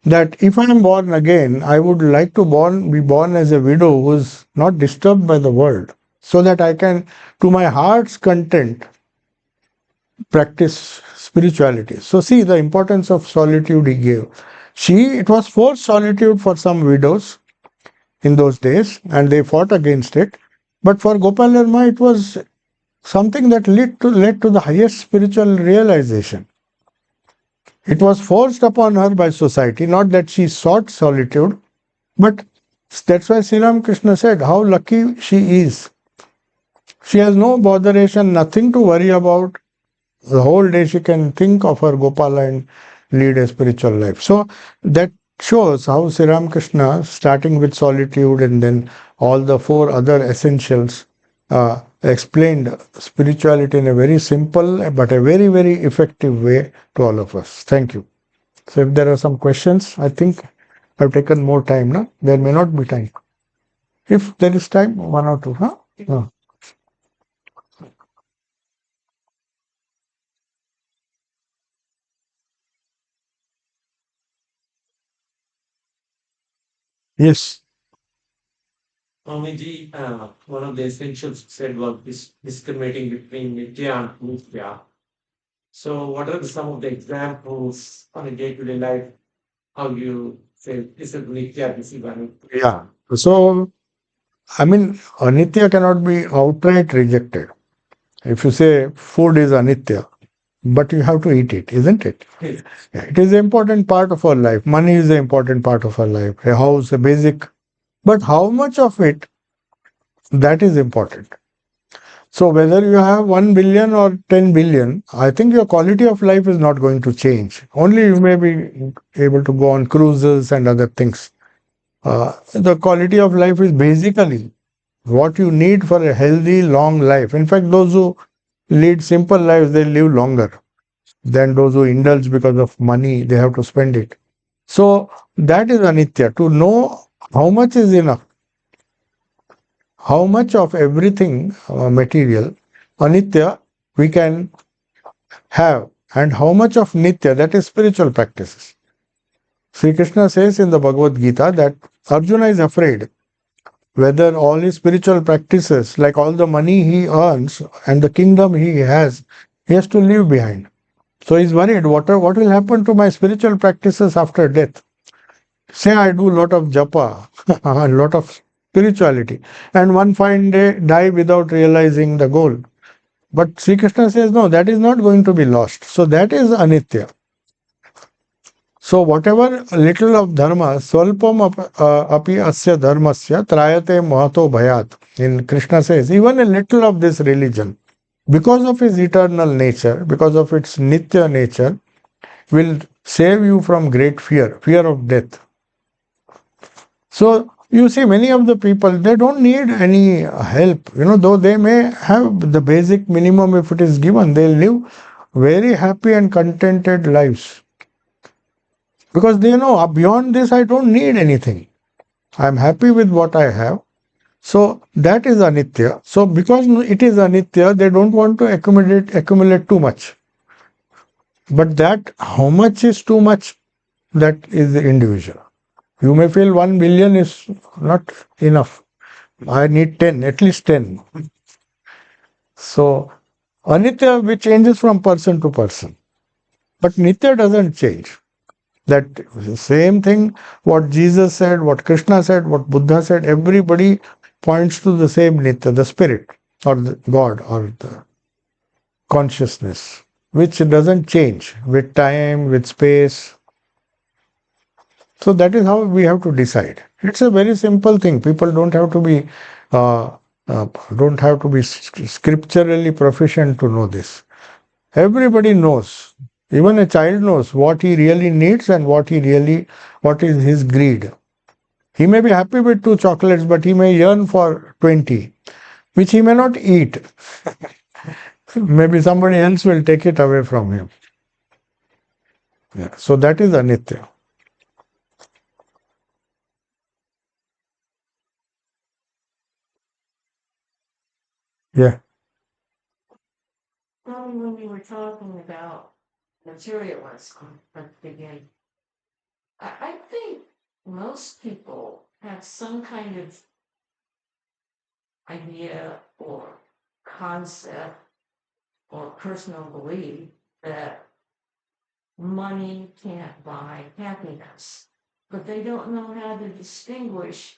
that if I am born again, I would like to be born as a widow who is not disturbed by the world, so that I can, to my heart's content, practice spirituality. So see the importance of solitude he gave. It was forced solitude for some widows in those days, and they fought against it. But for Gopal Verma, it was something that led to the highest spiritual realization. It was forced upon her by society, not that she sought solitude, but that's why Sri Ramakrishna said how lucky she is. She has no botheration, nothing to worry about. The whole day she can think of her Gopala and lead a spiritual life. So that shows how Sri Ramakrishna, starting with solitude and then all the four other essentials, explained spirituality in a very simple but a very, very effective way to all of us. Thank you. So if there are some questions, I think I've taken more time. No? There may not be time. If there is time, one or two. Huh? No. Yes. Swamiji, one of the essentials said was discriminating between Nitya and Nitya. So, what are some of the examples on a day-to-day life? How you say this is Nitya, this is Anitya? Yeah. So, I mean, anitya cannot be outright rejected. If you say food is anitya, but you have to eat it, isn't it? Yes. Yeah, it is an important part of our life. Money is an important part of our life. A house, a basic. But how much of it, that is important. So whether you have 1 billion or 10 billion, I think your quality of life is not going to change. Only you may be able to go on cruises and other things. The quality of life is basically what you need for a healthy, long life. In fact, those who lead simple lives, they live longer than those who indulge because of money, they have to spend it. So that is anitya, to know how much is enough, how much of everything material, anitya, we can have, and how much of nitya, that is spiritual practices. Sri Krishna says in the Bhagavad Gita that Arjuna is afraid whether all his spiritual practices, like all the money he earns and the kingdom he has to leave behind. So he's worried, what will happen to my spiritual practices after death? Say I do a lot of japa, a lot of spirituality, and one fine day die without realizing the goal. But Sri Krishna says, no, that is not going to be lost. So that is anitya. So whatever little of dharma, swalpam api asya dharmasya trayate mahato bhayat. In Krishna says, even a little of this religion, because of its eternal nature, because of its nitya nature, will save you from great fear, fear of death. So you see, many of the people, they don't need any help. Though they may have the basic minimum if it is given, they live very happy and contented lives. Because they know beyond this, I don't need anything. I'm happy with what I have. So that is anitya. So because it is anitya, they don't want to accumulate too much. But that how much is too much, that is the individual. You may feel 1 billion is not enough. I need 10, at least 10. So anitya which changes from person to person. But nitya doesn't change. That same thing, what Jesus said, what Krishna said, what Buddha said, everybody points to the same nitya, the spirit, or the God, or the consciousness, which doesn't change with time, with space. So that is how we have to decide. It's a very simple thing. People don't have to be uh, don't have to be scripturally proficient to know this. Everybody knows. Even a child knows what he really needs and what is his greed. He may be happy with 2 chocolates, but he may yearn for 20, which he may not eat. Maybe somebody else will take it away from him. Yeah. So that is anitya. Yeah. Well, when you were talking about materialism at the beginning, I think most people have some kind of idea or concept or personal belief that money can't buy happiness, but they don't know how to distinguish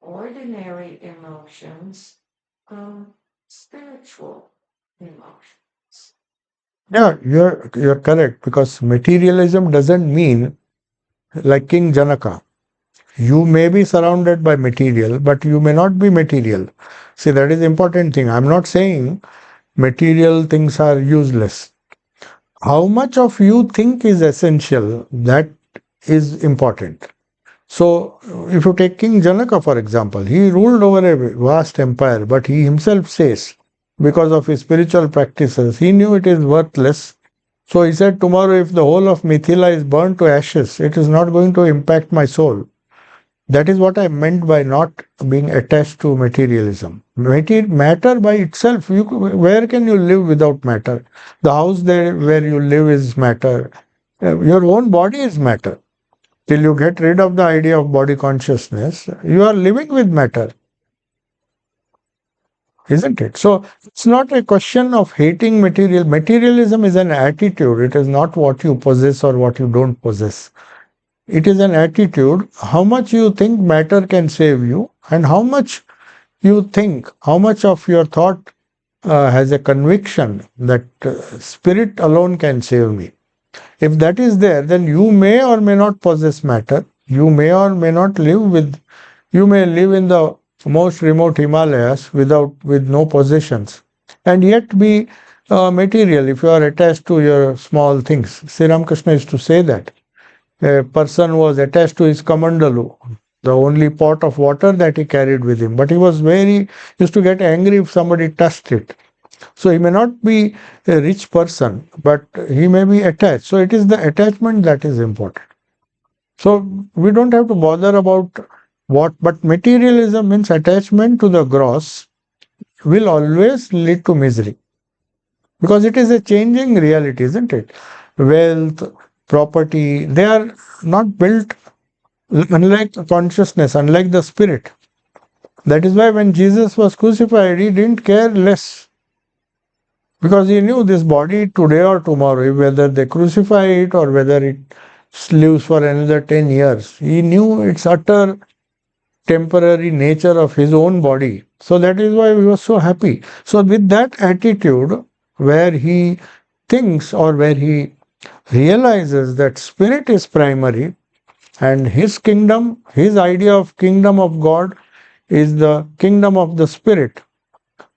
ordinary emotions from spiritual emotions. Yeah, you're correct, because materialism doesn't mean like King Janaka. You may be surrounded by material, but you may not be material. See, that is the important thing. I'm not saying material things are useless. How much of you think is essential, that is important. So, if you take King Janaka, for example, he ruled over a vast empire, but he himself says, because of his spiritual practices, he knew it is worthless. So he said, tomorrow, if the whole of Mithila is burned to ashes, it is not going to impact my soul. That is what I meant by not being attached to materialism. Matter by itself, where can you live without matter? The house there where you live is matter. Your own body is matter. Till you get rid of the idea of body consciousness, you are living with matter, isn't it? So it's not a question of hating material. Materialism is an attitude. It is not what you possess or what you don't possess. It is an attitude, how much you think matter can save you, and how much how much of your thought has a conviction that spirit alone can save me. If that is there, then you may or may not possess matter. You may or may not you may live in the most remote Himalayas with no possessions, and yet be material if you are attached to your small things. Sri Ramakrishna used to say that a person was attached to his kamandalu, the only pot of water that he carried with him. But he was used to get angry if somebody touched it. So he may not be a rich person, but he may be attached. So it is the attachment that is important. So we don't have to bother about but materialism means attachment to the gross will always lead to misery. Because it is a changing reality, isn't it? Wealth, property, they are not built unlike consciousness, unlike the spirit. That is why when Jesus was crucified, he didn't care less. Because he knew this body today or tomorrow, whether they crucify it or whether it lives for another 10 years. He knew its utter temporary nature of his own body. So that is why he was so happy. So with that attitude, where he thinks or where he realizes that spirit is primary and his kingdom, his idea of kingdom of God is the kingdom of the spirit.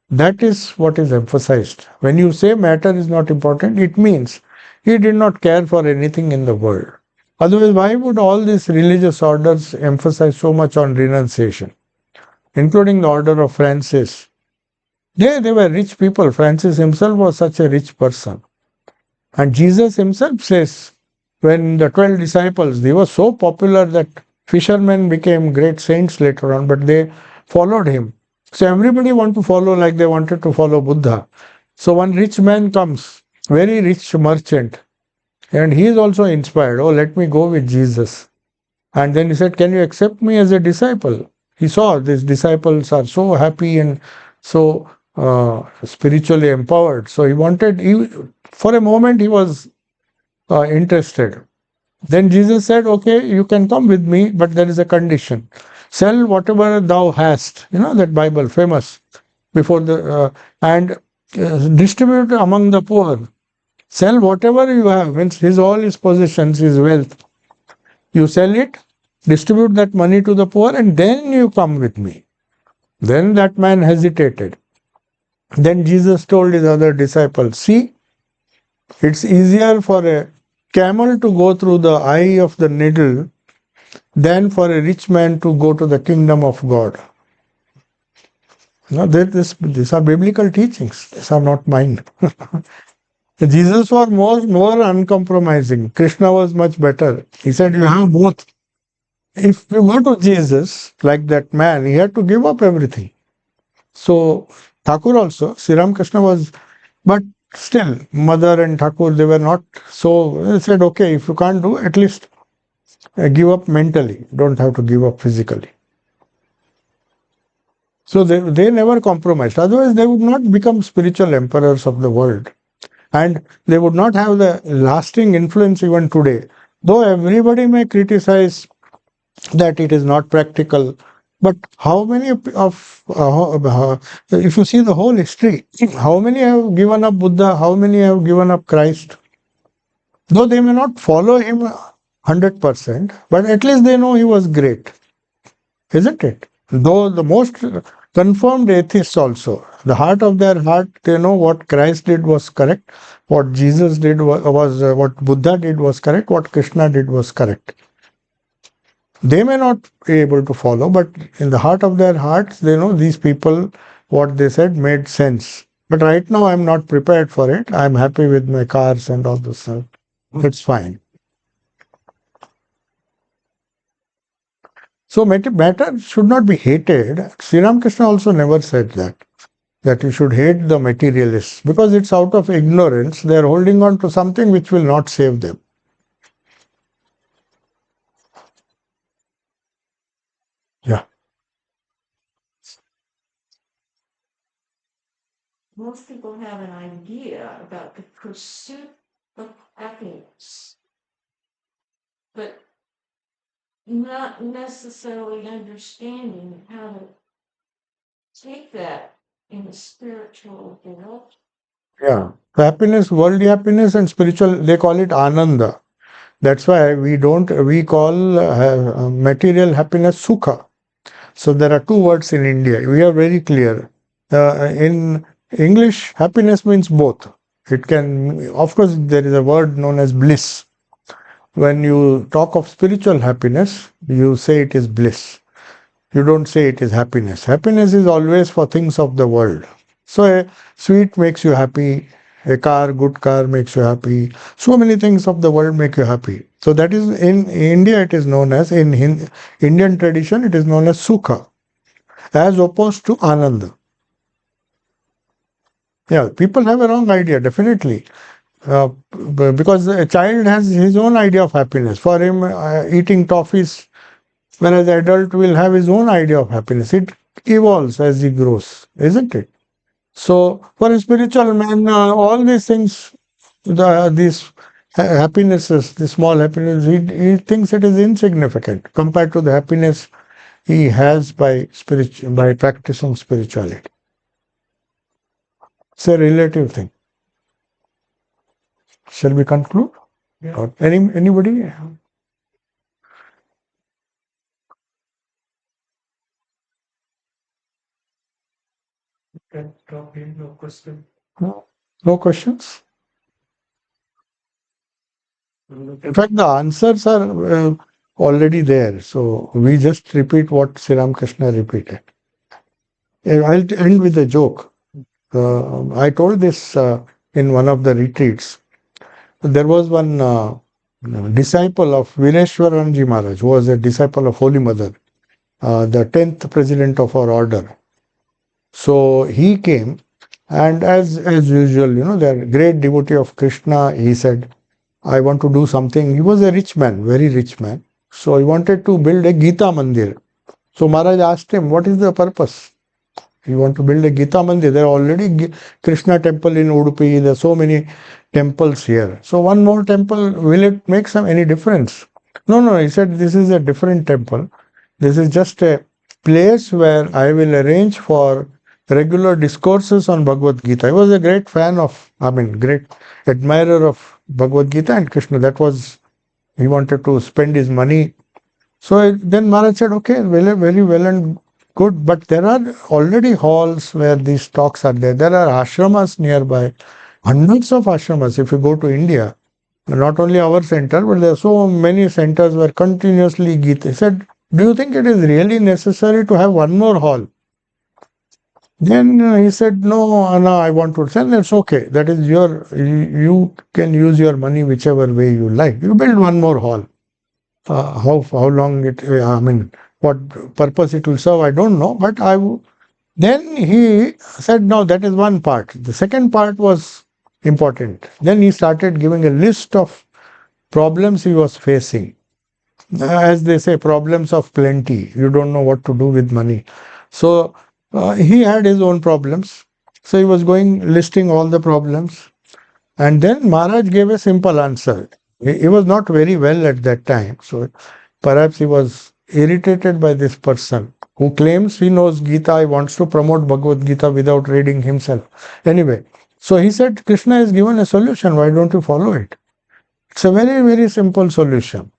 That is what is emphasized. When you say matter is not important, it means he did not care for anything in the world. Otherwise, why would all these religious orders emphasize so much on renunciation, including the order of Francis? They were rich people. Francis himself was such a rich person. And Jesus himself says, when the 12 disciples, they were so popular that fishermen became great saints later on, but they followed him. So everybody wanted to follow like they wanted to follow Buddha. So one rich man comes, very rich merchant, and he is also inspired. Oh, let me go with Jesus. And then he said, can you accept me as a disciple? He saw these disciples are so happy and so spiritually empowered. So he wanted, for a moment, he was interested. Then Jesus said, okay, you can come with me, but there is a condition. Sell whatever thou hast. You know that Bible, famous, before and distribute among the poor. Sell whatever you have, means all his possessions, his wealth. You sell it, distribute that money to the poor, and then you come with me. Then that man hesitated. Then Jesus told his other disciples, see, it's easier for a camel to go through the eye of the needle than for a rich man to go to the kingdom of God. Now, these are biblical teachings. These are not mine. Jesus was more uncompromising. Krishna was much better. He said, you have both. If you go to Jesus, like that man, he had to give up everything. So, Thakur also, Sri Ramakrishna was, but still, Mother and Thakur, they were not so, they said, okay, if you can't do, at least give up mentally. Don't have to give up physically. So they never compromised. Otherwise, they would not become spiritual emperors of the world. And they would not have the lasting influence even today. Though everybody may criticize that it is not practical, but how many if you see the whole history, how many have given up Buddha, how many have given up Christ? Though they may not follow him 100%, but at least they know he was great, isn't it? Though the most confirmed atheists also, the heart of their heart, they know what Christ did was correct, what Jesus did was what Buddha did was correct, what Krishna did was correct. They may not be able to follow, but in the heart of their hearts, they know these people, what they said made sense. But right now, I'm not prepared for it. I'm happy with my cars and all this stuff. It's fine. So matter should not be hated. Sri Ramakrishna also never said that you should hate the materialists, because it's out of ignorance. They are holding on to something which will not save them. Yeah. Most people have an idea about the pursuit of happiness, but not necessarily understanding how to take that in a spiritual direction. Yeah. Happiness, worldly happiness and spiritual, they call it ananda. That's why we call material happiness sukha. So there are two words in India. We are very clear. In English, happiness means both. It can, of course, there is a word known as bliss. When you talk of spiritual happiness, you say it is bliss. You don't say it is happiness. Happiness is always for things of the world. So a sweet makes you happy. A good car makes you happy. So many things of the world make you happy. So that is in India, it is known as, in Indian tradition, it is known as sukha, as opposed to ananda. Yeah, people have a wrong idea, definitely. Because a child has his own idea of happiness. For him, eating toffees, whereas the adult will have his own idea of happiness. It evolves as he grows, isn't it? So, for a spiritual man, all these things, these happinesses, the small happiness, he thinks it is insignificant compared to the happiness he has by practicing spirituality. It's a relative thing. Shall we conclude? Yeah. Or anybody? Can drop in your question. No questions? In fact, the answers are already there. So we just repeat what Sri Ramakrishna repeated. I'll end with a joke. I told this in one of the retreats. There was one disciple of Vireshwaranji Maharaj, who was a disciple of Holy Mother, the 10th president of our order. So he came, and as usual, they're great devotee of Krishna. He said, I want to do something. He was a rich man, very rich man. So he wanted to build a Gita Mandir. So Maharaj asked him, what is the purpose? You want to build a Gita Mandir? There are already Krishna temple in Udupi. There are so many temples here. So one more temple, will it make any difference? No, no, he said, this is a different temple. This is just a place where I will arrange for regular discourses on Bhagavad Gita. He was a great fan of, great admirer of Bhagavad Gita and Krishna. That was, he wanted to spend his money. So then Maharaj said, okay, very well and good, but there are already halls where these talks are there. There are ashramas nearby, hundreds of ashramas. If you go to India, not only our center, but there are so many centers where continuously Gita. He said, do you think it is really necessary to have one more hall? Then he said, no, I want to. Then it's okay. That is you can use your money whichever way you like. You build one more hall. How long what purpose it will serve, I don't know. But then he said, no, that is one part. The second part was important. Then he started giving a list of problems he was facing. As they say, problems of plenty. You don't know what to do with money. So he had his own problems. So he was listing all the problems. And then Maharaj gave a simple answer. He was not very well at that time. So perhaps he was irritated by this person who claims he knows Gita. He wants to promote Bhagavad Gita without reading himself. Anyway, so he said, Krishna has given a solution. Why don't you follow it? It's a very, very simple solution.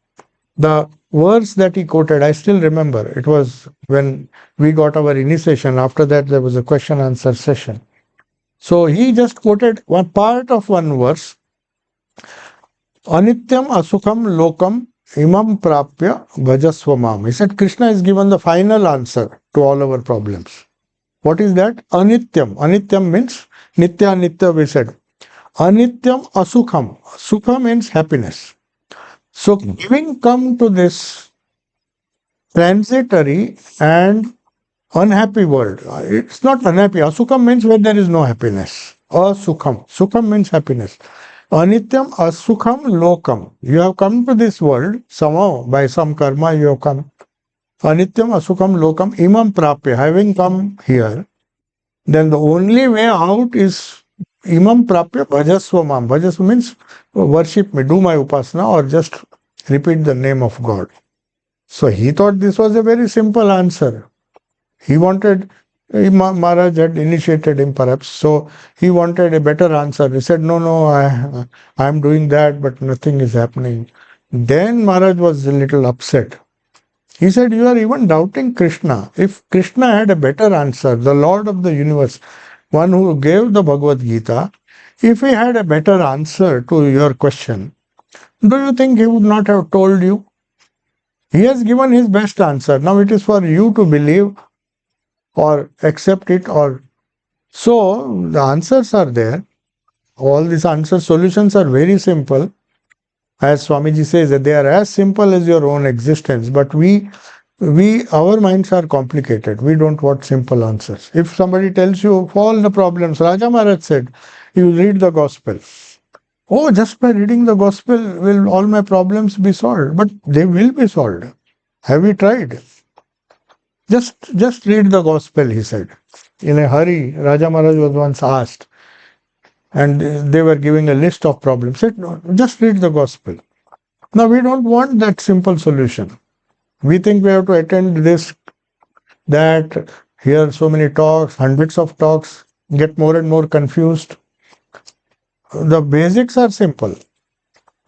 The verse that he quoted, I still remember. It was when we got our initiation. After that, there was a question answer session. So he just quoted one part of one verse. Anityam asukham lokam imam prapya bhajaswamam. He said Krishna has given the final answer to all our problems. What is that? Anityam. Anityam means nitya, nitya we said. Anityam asukham. Sukha means happiness. So having come to this transitory and unhappy world, it's not unhappy. Asukham means where there is no happiness. Asukham. Sukham means happiness. Anityam asukham lokam. You have come to this world, somehow, by some karma you have come. Anityam asukham lokam imam prapya. Having come here, then the only way out is imam prapya bhajaswamam. Bhajaswa means worship me, do my upasana, or just repeat the name of God. So he thought this was a very simple answer. He wanted, Maharaj had initiated him perhaps, so he wanted a better answer. He said, no, I am doing that, but nothing is happening. Then Maharaj was a little upset. He said, you are even doubting Krishna. If Krishna had a better answer, the Lord of the universe, one who gave the Bhagavad Gita, if he had a better answer to your question, do you think he would not have told you? He has given his best answer. Now it is for you to believe or accept it, or so the answers are there. All these answer solutions are very simple. As Swamiji says, that they are as simple as your own existence, but our minds are complicated. We don't want simple answers. If somebody tells you of all the problems, Raja Maharaj said, you read the gospel. Oh, just by reading the gospel will all my problems be solved? But they will be solved. Have you tried? Just read the gospel, he said. In a hurry, Raja Maharaj was once asked, and they were giving a list of problems. Said, no, just read the gospel. Now we don't want that simple solution. We think we have to attend this, that, hear so many talks, hundreds of talks, get more and more confused. The basics are simple.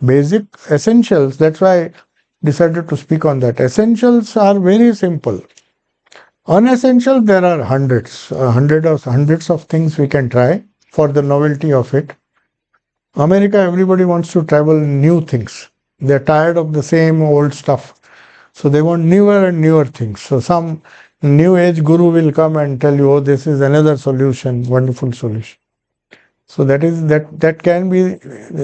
basic essentials. That's why I decided to speak on that. Essentials are very simple. Unessential, there are hundreds of things we can try for the novelty of it. America, everybody wants to travel new things. They're tired of the same old stuff. So they want newer and newer things. So some new age guru will come and tell you, oh, this is another solution, wonderful solution. So that can be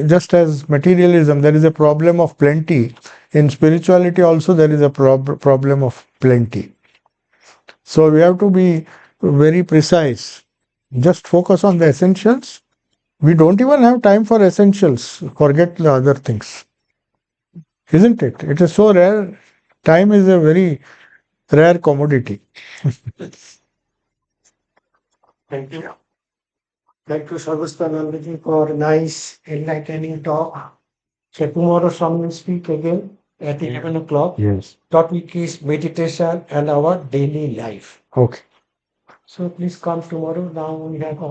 just as materialism. There is a problem of plenty. In spirituality also there is a problem of plenty. So we have to be very precise. Just focus on the essentials. We don't even have time for essentials. Forget the other things. Isn't it? It is so rare. Time is a very rare commodity. Thank you. Thank you, Sarvasthananda, for a nice, enlightening talk. So tomorrow Swami will speak again at 11 o'clock. Yes. Topic is meditation and our daily life. Okay. So please come tomorrow. Now we have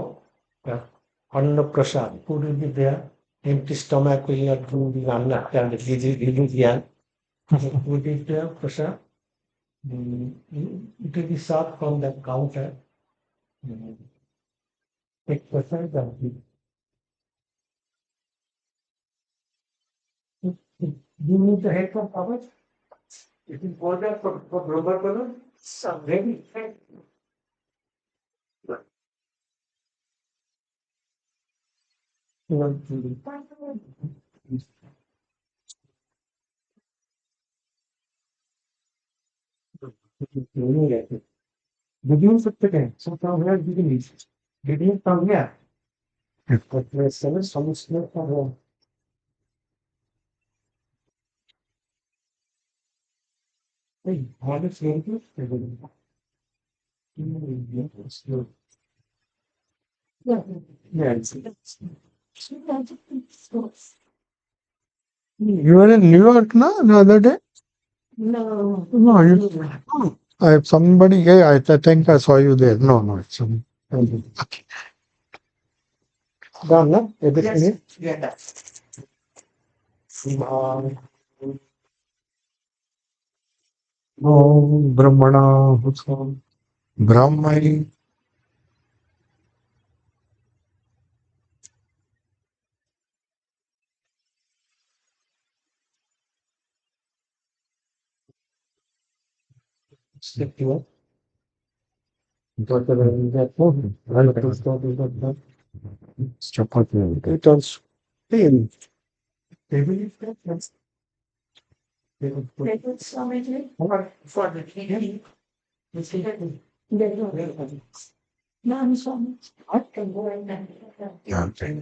Anna Prasad. Food will be there. Empty stomach will not do the Anna and the religion. Food is there, Prasad. It will be served from the counter. Take Prasad and you need the help of others. It is order for global color. Some very did you put again? So from where did you meet? Did you come here? But there's some smell from home. Hey, what is very good? Yeah, yeah, You were in New York, no, the other day? No. No, I have somebody. Yeah, I think I saw you there. No, no, it's okay. done, no? Everything Yes, is. yeah, that's. Om Brahmana Husam Brahmai. Step two. Doctor, that one. I'll just go to that. Chapati. It also. Hey, maybe if that's. They would so many for the TV. You see that? They don't. No, I'm sorry. I can go in there. Yeah, okay.